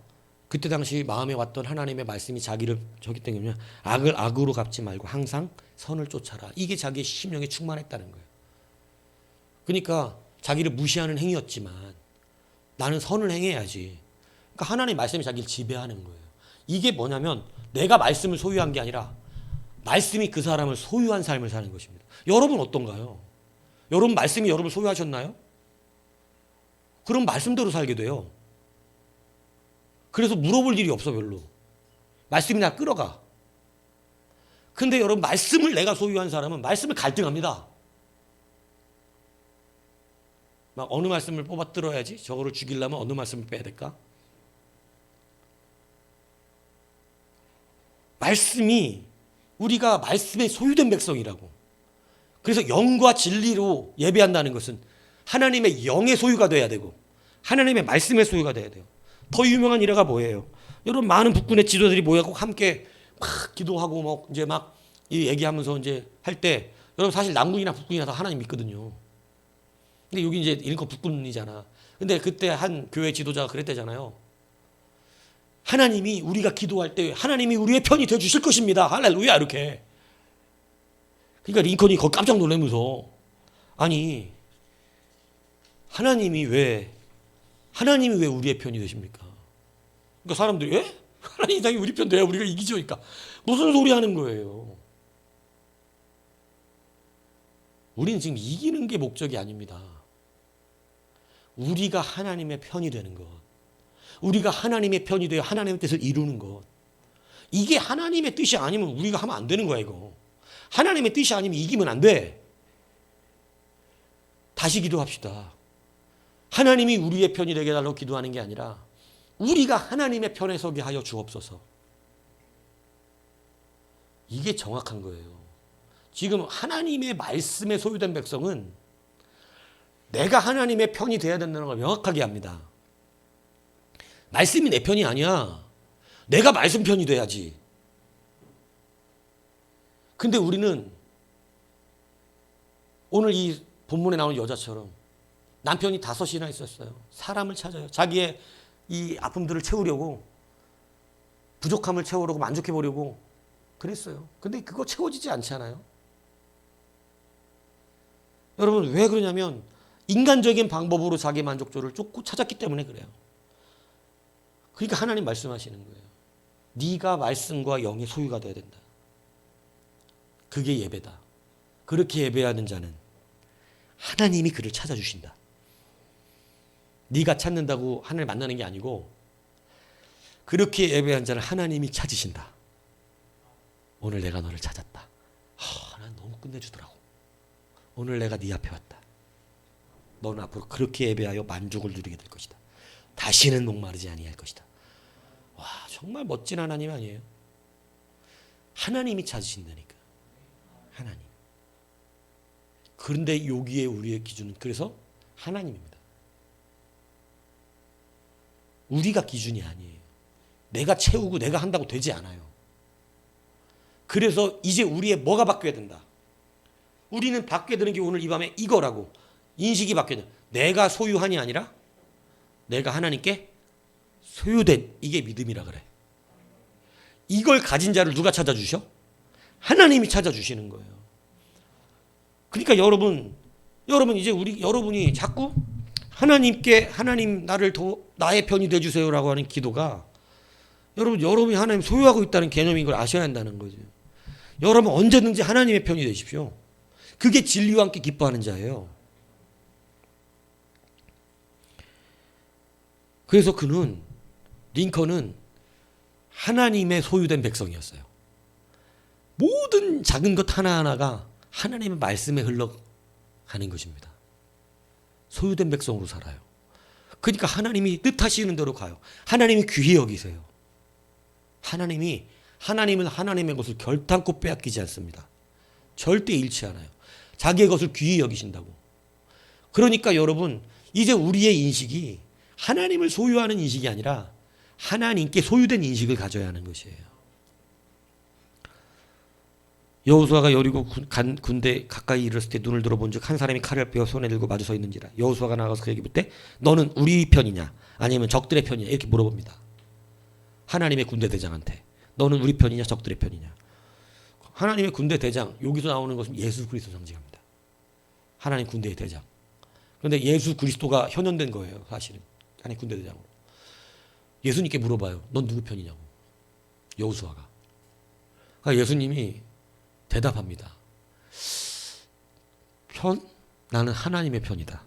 그때 당시 마음에 왔던 하나님의 말씀이 자기를 저기 때문에 악을 악으로 갚지 말고 항상 선을 쫓아라. 이게 자기의 심령에 충만했다는 거예요. 그러니까 자기를 무시하는 행위였지만 나는 선을 행해야지. 그러니까 하나님의 말씀이 자기를 지배하는 거예요. 이게 뭐냐면 내가 말씀을 소유한 게 아니라 말씀이 그 사람을 소유한 삶을 사는 것입니다. 여러분 어떤가요? 여러분 말씀이 여러분을 소유하셨나요? 그럼 말씀대로 살게 돼요. 그래서 물어볼 일이 없어 별로. 말씀이 나 끌어가. 근데 여러분 말씀을 내가 소유한 사람은 말씀을 갈등합니다. 막 어느 말씀을 뽑아 들어야지? 저거를 죽이려면 어느 말씀을 빼야 될까? 말씀이 우리가 말씀에 소유된 백성이라고. 그래서 영과 진리로 예배한다는 것은 하나님의 영의 소유가 돼야 되고 하나님의 말씀의 소유가 돼야 돼요. 더 유명한 일화가 뭐예요? 여러분 많은 북군의 지도들이 모여갖고 함께 막 기도하고 뭐 이제 막 이 얘기하면서 이제 할 때 여러분 사실 남군이나 북군이나 다 하나님 믿거든요. 근데 여기 이제 일거 북군이잖아. 근데 그때 한 교회 지도자가 그랬대잖아요. 하나님이 우리가 기도할 때 하나님이 우리의 편이 되어 주실 것입니다. 할렐루야 이렇게. 그러니까 링컨이 거기 깜짝 놀라면서 아니 하나님이 왜 우리의 편이 되십니까? 그러니까 사람들이 예? 하나님이 당연히 우리 편 돼야 우리가 이기죠. 그러니까 무슨 소리 하는 거예요? 우리는 지금 이기는 게 목적이 아닙니다. 우리가 하나님의 편이 되는 것. 우리가 하나님의 편이 되어 하나님의 뜻을 이루는 것. 이게 하나님의 뜻이 아니면 우리가 하면 안 되는 거야 이거. 하나님의 뜻이 아니면 이기면 안 돼. 다시 기도합시다. 하나님이 우리의 편이 되게 해달라고 기도하는 게 아니라 우리가 하나님의 편에 서게 하여 주옵소서. 이게 정확한 거예요. 지금 하나님의 말씀에 소유된 백성은 내가 하나님의 편이 되어야 된다는 걸 명확하게 합니다. 말씀이 내 편이 아니야. 내가 말씀 편이 돼야지. 근데 우리는 오늘 이 본문에 나오는 여자처럼 남편이 5이나 있었어요. 사람을 찾아요. 자기의 이 아픔들을 채우려고, 부족함을 채우려고, 만족해 보려고 그랬어요. 근데 그거 채워지지 않잖아요. 여러분 왜 그러냐면 인간적인 방법으로 자기 만족도를 쫓고 찾았기 때문에 그래요. 그러니까 하나님 말씀하시는 거예요. 네가 말씀과 영의 소유가 되어야 된다. 그게 예배다. 그렇게 예배하는 자는 하나님이 그를 찾아주신다. 네가 찾는다고 하나님을 만나는 게 아니고 그렇게 예배한 자는 하나님이 찾으신다. 오늘 내가 너를 찾았다. 난 너무 끝내주더라고. 오늘 내가 네 앞에 왔다. 너는 앞으로 그렇게 예배하여 만족을 누리게 될 것이다. 다시는 목마르지 아니할 것이다. 와, 정말 멋진 하나님 아니에요? 하나님이 찾으신다니까. 하나님. 그런데 여기에 우리의 기준은 그래서 하나님입니다. 우리가 기준이 아니에요. 내가 채우고 내가 한다고 되지 않아요. 그래서 이제 우리의 뭐가 바뀌어야 된다. 우리는 바뀌어야 되는 게 오늘 이 밤에 이거라고. 인식이 바뀌어야 된다. 내가 소유한이 아니라 내가 하나님께 소유된, 이게 믿음이라 그래. 이걸 가진 자를 누가 찾아주셔? 하나님이 찾아주시는 거예요. 그러니까 여러분 이제 여러분이 자꾸 하나님께 하나님 나를 더 나의 편이 되주세요라고 하는 기도가 여러분이 하나님 소유하고 있다는 개념인 걸 아셔야 한다는 거죠. 여러분 언제든지 하나님의 편이 되십시오. 그게 진리와 함께 기뻐하는 자예요. 그래서 링컨은 하나님의 소유된 백성이었어요. 모든 작은 것 하나하나가 하나님의 말씀에 흘러가는 것입니다. 소유된 백성으로 살아요. 그러니까 하나님이 뜻하시는 대로 가요. 하나님이 귀히 여기세요. 하나님은 하나님의 것을 결단코 빼앗기지 않습니다. 절대 잃지 않아요. 자기의 것을 귀히 여기신다고. 그러니까 여러분 이제 우리의 인식이 하나님을 소유하는 인식이 아니라 하나님께 소유된 인식을 가져야 하는 것이에요. 여호수아가 여리고 군대 가까이 이르렀을 때 눈을 들어본 즉 한 사람이 칼을 빼어 손에 들고 마주 서 있는지라. 여호수아가 나가서 그에게 묻되 너는 우리 편이냐 아니면 적들의 편이냐 이렇게 물어봅니다. 하나님의 군대 대장한테 너는 우리 편이냐 적들의 편이냐. 하나님의 군대 대장, 여기서 나오는 것은 예수 그리스도 상징합니다. 하나님 군대의 대장. 그런데 예수 그리스도가 현현된 거예요. 사실은 하나님 군대 대장으로. 예수님께 물어봐요. 넌 누구 편이냐고. 여호수아가. 그러니까 예수님이 대답합니다. 나는 하나님의 편이다.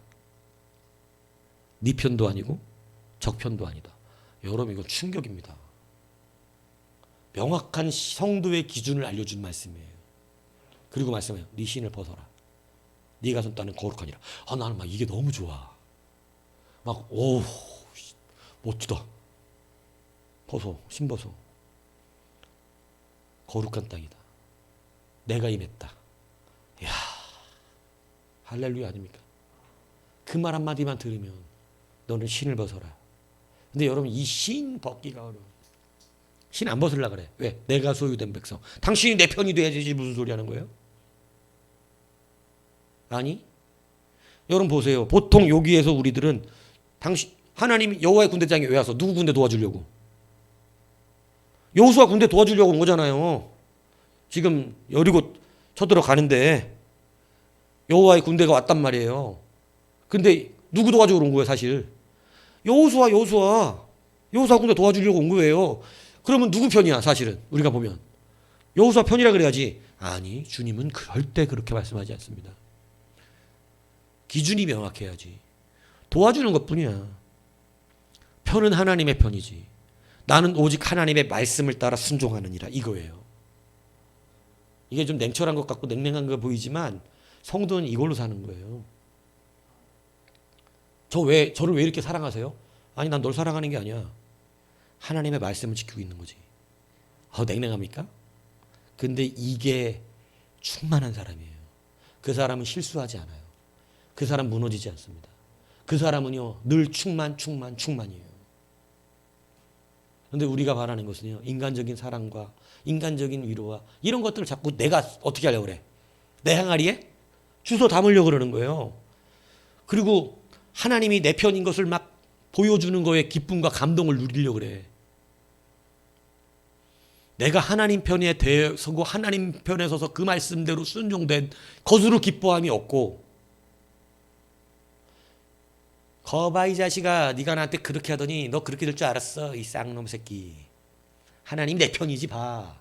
네 편도 아니고 적 편도 아니다. 여러분 이건 충격입니다. 명확한 성도의 기준을 알려준 말씀이에요. 그리고 말씀해요. 네 신을 벗어라. 네가 손따는 거룩하니라. 나는 막 이게 너무 좋아. 막 멋지다. 신 벗어. 거룩한 땅이다. 내가 임했다. 이야, 할렐루야 아닙니까? 그 말 한마디만 들으면 너는 신을 벗어라. 근데 여러분 이 신 벗기가 어려워. 신 안 벗으려 그래. 왜? 내가 소유된 백성. 당신이 내 편이 돼야지. 무슨 소리 하는 거예요? 아니. 여러분 보세요. 보통 여기에서 우리들은 하나님이 여호와의 군대장이 왜 와서 누구 군대 도와주려고? 여호수아 군대 도와주려고 온 거잖아요. 지금 여리고 쳐들어가는데 여호와의 군대가 왔단 말이에요. 근데 누구 도와주러 온 거예요, 사실? 여호수아 군대 도와주려고 온 거예요. 그러면 누구 편이야, 사실은? 우리가 보면 여호수아 편이라 그래야지. 아니, 주님은 절대 그렇게 말씀하지 않습니다. 기준이 명확해야지. 도와주는 것뿐이야. 편은 하나님의 편이지. 나는 오직 하나님의 말씀을 따라 순종하느니라, 이거예요. 이게 좀 냉철한 것 같고 냉랭한 거 보이지만 성도는 이걸로 사는 거예요. 저를 왜 이렇게 사랑하세요? 아니, 난 널 사랑하는 게 아니야. 하나님의 말씀을 지키고 있는 거지. 냉랭합니까? 근데 이게 충만한 사람이에요. 그 사람은 실수하지 않아요. 그 사람 무너지지 않습니다. 그 사람은요, 늘 충만이에요. 그런데 우리가 바라는 것은요, 인간적인 사랑과 인간적인 위로와 이런 것들을 자꾸 내가 어떻게 하려고 그래? 내 항아리에 주워 담으려고 그러는 거예요. 그리고 하나님이 내 편인 것을 막 보여주는 거에 기쁨과 감동을 누리려고 그래. 내가 하나님 편에 서고 하나님 편에 서서 그 말씀대로 순종된 것으로 기뻐함이 없고, 거봐 이 자식아, 네가 나한테 그렇게 하더니 너 그렇게 될 줄 알았어, 이 쌍놈 새끼. 하나님 내 편이지 봐.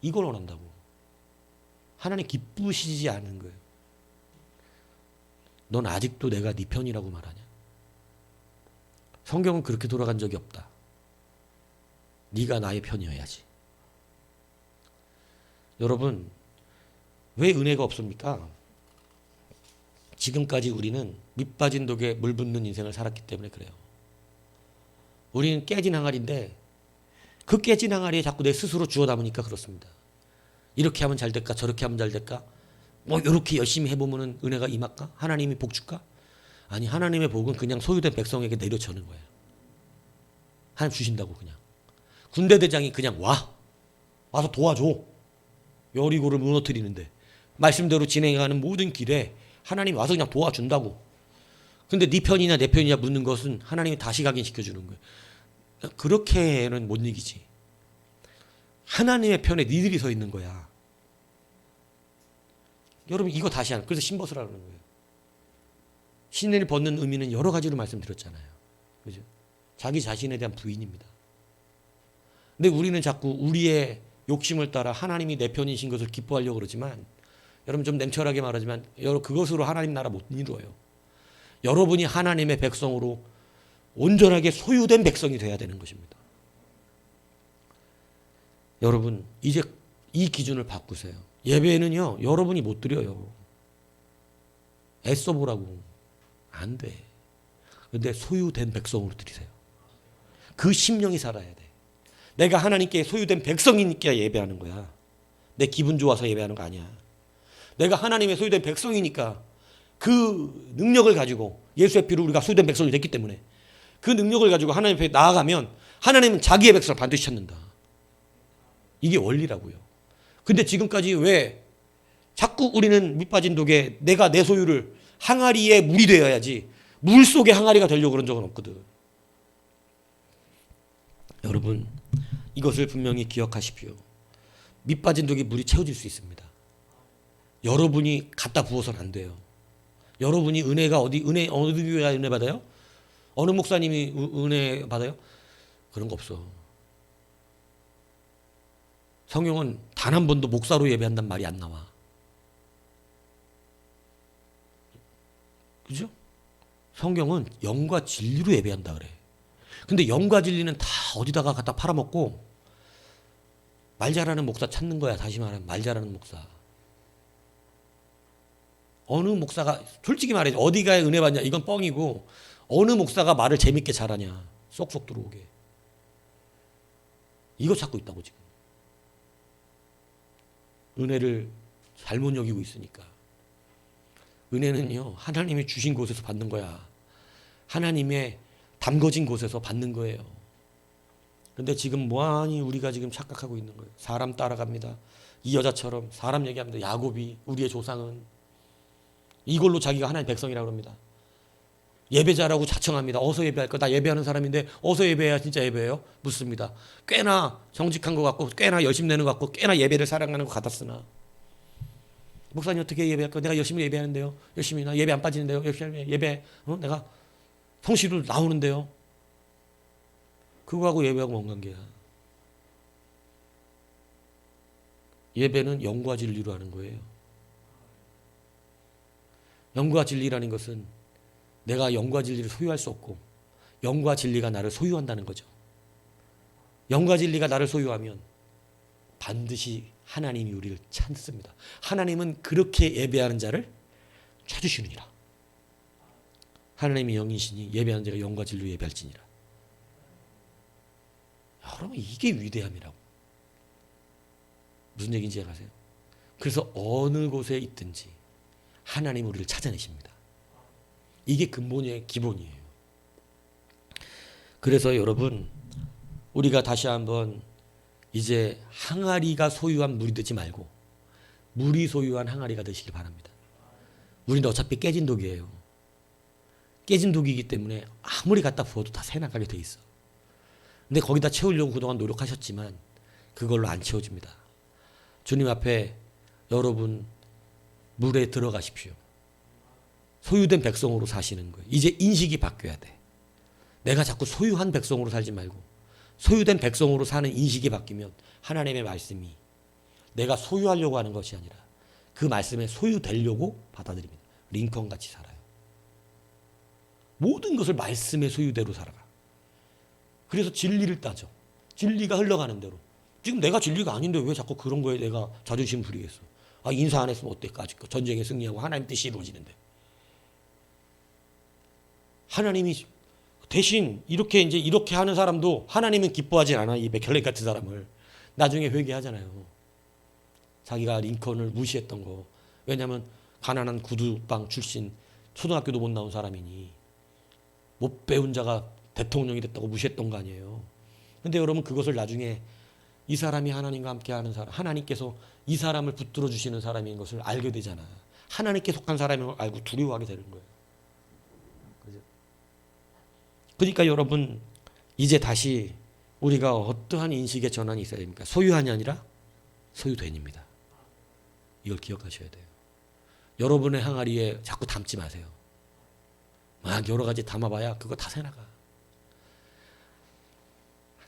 이걸 원한다고. 하나님 기쁘시지 않은 거예요. 넌 아직도 내가 네 편이라고 말하냐? 성경은 그렇게 돌아간 적이 없다. 네가 나의 편이어야지. 여러분, 왜 은혜가 없습니까? 지금까지 우리는 밑빠진 독에 물 붓는 인생을 살았기 때문에 그래요. 우리는 깨진 항아리인데 그 깨진 항아리에 자꾸 내 스스로 주워 담으니까 그렇습니다. 이렇게 하면 잘 될까? 저렇게 하면 잘 될까? 이렇게 열심히 해보면 은혜가 임할까? 하나님이 복 줄까? 아니, 하나님의 복은 그냥 소유된 백성에게 내려주는 거예요. 하나님 주신다고. 그냥 군대 대장이 그냥 와서 도와줘. 여리고를 무너뜨리는데 말씀대로 진행하는 모든 길에 하나님이 와서 그냥 도와준다고. 근데 네 편이냐 내 편이냐 묻는 것은 하나님이 다시 각인시켜주는 거예요. 그렇게는 못 이기지. 하나님의 편에 니들이 서 있는 거야. 여러분, 이거 다시 하는, 그래서 신벗으라는 거예요. 신을 벗는 의미는 여러 가지로 말씀드렸잖아요. 그죠? 자기 자신에 대한 부인입니다. 근데 우리는 자꾸 우리의 욕심을 따라 하나님이 내 편이신 것을 기뻐하려고 그러지만, 여러분 좀 냉철하게 말하지만 그것으로 하나님 나라 못 이루어요. 여러분이 하나님의 백성으로 온전하게 소유된 백성이 돼야 되는 것입니다. 여러분, 이제 이 기준을 바꾸세요. 예배는요, 여러분이 못 드려요. 애써보라고. 안 돼. 근데 소유된 백성으로 드리세요. 그 심령이 살아야 돼. 내가 하나님께 소유된 백성이니까 예배하는 거야. 내 기분 좋아서 예배하는 거 아니야. 내가 하나님의 소유된 백성이니까 그 능력을 가지고, 예수의 피로 우리가 소유된 백성이 됐기 때문에 그 능력을 가지고 하나님 앞에 나아가면 하나님은 자기의 백성을 반드시 찾는다. 이게 원리라고요. 근데 지금까지 왜 자꾸 우리는 밑빠진 독에 내가 내 소유를, 항아리에 물이 되어야지 물 속에 항아리가 되려고 그런 적은 없거든. 여러분, 이것을 분명히 기억하십시오. 밑빠진 독에 물이 채워질 수 있습니다. 여러분이 갖다 부어서는 안 돼요. 여러분이 은혜가 어느 교회가 은혜 받아요? 어느 목사님이 은혜 받아요? 그런 거 없어. 성경은 단 한 번도 목사로 예배한단 말이 안 나와. 그죠? 성경은 영과 진리로 예배한다 그래. 근데 영과 진리는 다 어디다가 갖다 팔아먹고 말 잘하는 목사 찾는 거야. 다시 말하면 말 잘하는 목사. 어느 목사가, 솔직히 말해, 어디가 은혜 받냐 이건 뻥이고, 어느 목사가 말을 재밌게 잘하냐, 쏙쏙 들어오게. 이거 찾고 있다고. 지금 은혜를 잘못 여기고 있으니까. 은혜는요, 하나님이 주신 곳에서 받는 거야. 하나님의 담궈진 곳에서 받는 거예요. 근데 지금 뭐하니 우리가 지금 착각하고 있는 거예요. 사람 따라갑니다. 이 여자처럼 사람 얘기합니다. 야곱이 우리의 조상은 이걸로 자기가 하나님 백성이라고 합니다. 예배자라고 자청합니다. 어서 예배할 거. 나 예배하는 사람인데 어서 예배해야 진짜 예배예요? 묻습니다. 꽤나 정직한 것 같고 꽤나 열심히 내는 것 같고 꽤나 예배를 사랑하는 것 같았으나 목사님 어떻게 예배할 거? 내가 열심히 예배하는데요. 열심히 나 예배 안 빠지는데요. 열심히 예배 내가 성실로 나오는데요. 그거하고 예배하고 뭔 관계야? 예배는 영과 진리로 하는 거예요. 영과 진리라는 것은 내가 영과 진리를 소유할 수 없고 영과 진리가 나를 소유한다는 거죠. 영과 진리가 나를 소유하면 반드시 하나님이 우리를 찾습니다. 하나님은 그렇게 예배하는 자를 찾으시느니라. 하나님이 영이시니 예배하는 자가 영과 진리로 예배할지니라. 여러분 이게 위대함이라고. 무슨 얘기인지 아세요? 그래서 어느 곳에 있든지 하나님은 우리를 찾아내십니다. 이게 근본의 기본이에요. 그래서 여러분 우리가 다시 한번 이제 항아리가 소유한 물이 되지 말고 물이 소유한 항아리가 되시길 바랍니다. 우리는 어차피 깨진 독이에요. 깨진 독이기 때문에 아무리 갖다 부어도 다 새나가게 돼 있어. 근데 거기다 채우려고 그동안 노력하셨지만 그걸로 안 채워집니다. 주님 앞에 여러분 물에 들어가십시오. 소유된 백성으로 사시는 거예요. 이제 인식이 바뀌어야 돼. 내가 자꾸 소유한 백성으로 살지 말고 소유된 백성으로 사는 인식이 바뀌면 하나님의 말씀이 내가 소유하려고 하는 것이 아니라 그 말씀에 소유되려고 받아들입니다. 링컨같이 살아요. 모든 것을 말씀의 소유대로 살아가. 그래서 진리를 따져. 진리가 흘러가는 대로. 지금 내가 진리가 아닌데 왜 자꾸 그런 거에 내가 자존심 부리겠어. 아, 인사 안 했으면 어때까지 전쟁에 승리하고 하나님 뜻이 이루어지는데. 하나님이 대신 이렇게 하는 사람도 하나님은 기뻐하지 않아. 이 맥켈레 같은 사람을. 나중에 회개하잖아요. 자기가 링컨을 무시했던 거. 왜냐하면 가난한 구두방 출신 초등학교도 못 나온 사람이니 못 배운 자가 대통령이 됐다고 무시했던 거 아니에요. 근데 여러분 그것을 나중에 이 사람이 하나님과 함께 하는 사람, 하나님께서 이 사람을 붙들어 주시는 사람인 것을 알게 되잖아. 하나님께 속한 사람인 걸 알고 두려워하게 되는 거예요. 그죠? 그러니까 여러분 이제 다시 우리가 어떠한 인식의 전환이 있어야 됩니까? 소유한이 아니라 소유된입니다. 이걸 기억하셔야 돼요. 여러분의 항아리에 자꾸 담지 마세요. 막 여러 가지 담아봐야 그거 다 새나가.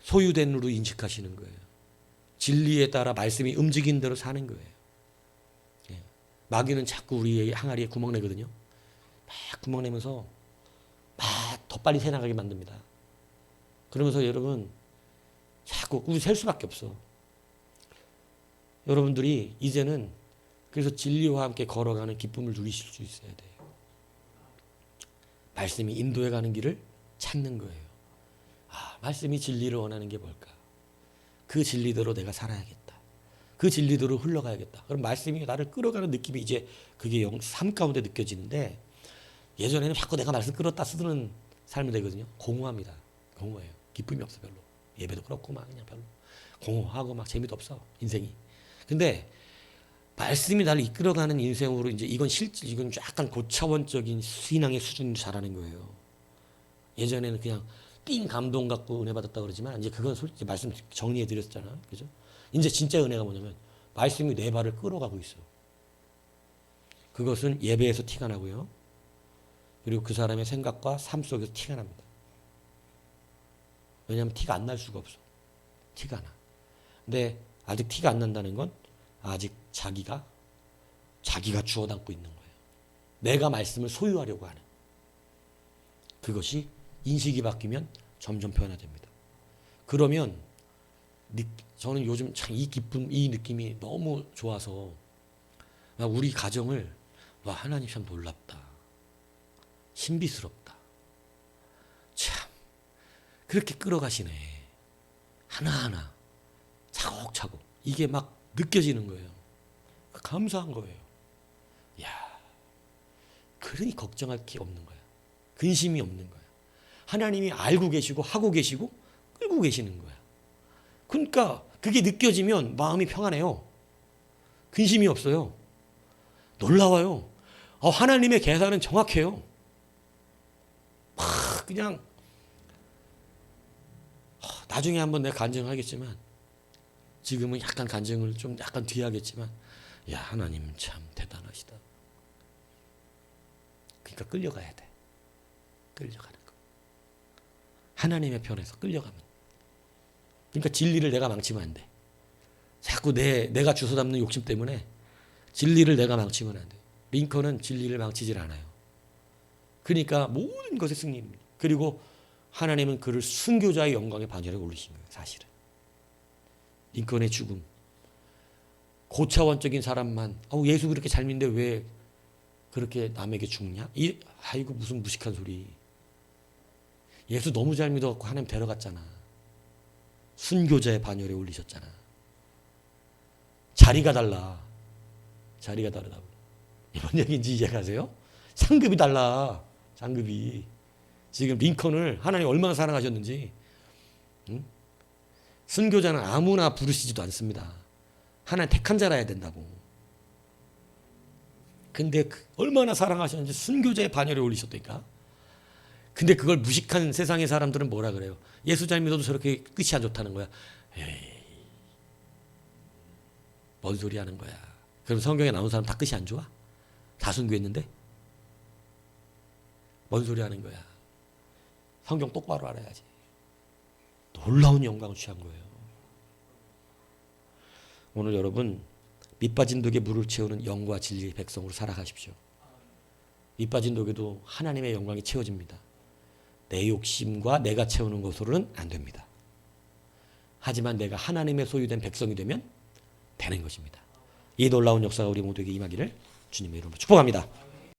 소유된으로 인식하시는 거예요. 진리에 따라 말씀이 움직인 대로 사는 거예요. 예. 마귀는 자꾸 우리의 항아리에 구멍 내거든요. 막 구멍 내면서 막 더 빨리 새나가게 만듭니다. 그러면서 여러분 자꾸 우리 셀 수밖에 없어. 여러분들이 이제는 그래서 진리와 함께 걸어가는 기쁨을 누리실 수 있어야 돼요. 말씀이 인도해 가는 길을 찾는 거예요. 아, 말씀이 진리를 원하는 게 뭘까? 그 진리대로 내가 살아야겠다. 그 진리대로 흘러가야겠다. 그럼 말씀이 나를 끌어가는 느낌이 이제 그게 삶 가운데 느껴지는데 예전에는 자꾸 내가 말씀 끌었다 쓰는 삶이 되거든요. 공허합니다. 공허해요. 기쁨이 없어 별로. 예배도 그렇고 막 그냥 별로. 공허하고 막 재미도 없어 인생이. 근데 말씀이 나를 이끌어가는 인생으로 이제 이건 약간 고차원적인 신앙의 수준을 잘하는 거예요. 예전에는 그냥 띵 감동 갖고 은혜 받았다 그러지만 이제 그건 솔직히 말씀 정리해 드렸잖아. 그죠? 이제 진짜 은혜가 뭐냐면 말씀이 내 발을 끌어가고 있어. 그것은 예배에서 티가 나고요. 그리고 그 사람의 생각과 삶 속에서 티가 납니다. 왜냐하면 티가 안 날 수가 없어. 티가 나. 근데 아직 티가 안 난다는 건 아직 자기가 주워 담고 있는 거예요. 내가 말씀을 소유하려고 하는. 그것이 인식이 바뀌면 점점 변화됩니다. 그러면 저는 요즘 참 이 기쁨, 이 느낌이 너무 좋아서 우리 가정을 와 하나님 참 놀랍다. 신비스럽다. 참 그렇게 끌어가시네. 하나하나 차곡차곡 이게 막 느껴지는 거예요. 감사한 거예요. 야, 그러니 걱정할 게 없는 거야. 근심이 없는 거야. 하나님이 알고 계시고 하고 계시고 끌고 계시는 거야. 그러니까 그게 느껴지면 마음이 평안해요. 근심이 없어요. 놀라워요. 하나님의 계산은 정확해요. 그냥 나중에 한번 내가 간증하겠지만 지금은 약간 간증을 좀 약간 뒤에 하겠지만 야 하나님 참 대단하시다. 그러니까 끌려가야 돼. 끌려가는 거. 하나님의 편에서 끌려가면. 그러니까 진리를 내가 망치면 안 돼. 자꾸 내가 주워 담는 욕심 때문에 진리를 내가 망치면 안 돼. 링컨은 진리를 망치질 않아요. 그러니까 모든 것의 승리입니다. 그리고 하나님은 그를 순교자의 영광의 반열에 올리신 거예요. 사실은. 링컨의 죽음. 고차원적인 사람만 예수 그렇게 잘 믿는데 왜 그렇게 남에게 죽냐? 아이고 무슨 무식한 소리. 예수 너무 잘 믿어갖고 하나님 데려갔잖아. 순교자의 반열에 올리셨잖아. 자리가 달라. 자리가 다르다고. 이런 얘기인지 이해가세요? 상급이 달라. 상급이. 지금 링컨을 하나님 얼마나 사랑하셨는지. 응? 순교자는 아무나 부르시지도 않습니다. 하나님 택한 자라야 된다고. 근데 얼마나 사랑하셨는지 순교자의 반열에 올리셨다니까. 근데 그걸 무식한 세상의 사람들은 뭐라 그래요? 예수 잘 믿어도 저렇게 끝이 안 좋다는 거야. 에이, 뭔 소리 하는 거야. 그럼 성경에 나온 사람 다 끝이 안 좋아? 다 순교했는데? 뭔 소리 하는 거야. 성경 똑바로 알아야지. 놀라운 영광을 취한 거예요. 오늘 여러분 밑빠진 독에 물을 채우는 영과 진리의 백성으로 살아가십시오. 밑빠진 독에도 하나님의 영광이 채워집니다. 내 욕심과 내가 채우는 것으로는 안 됩니다. 하지만 내가 하나님의 소유된 백성이 되면 되는 것입니다. 이 놀라운 역사가 우리 모두에게 임하기를 주님의 이름으로 축복합니다.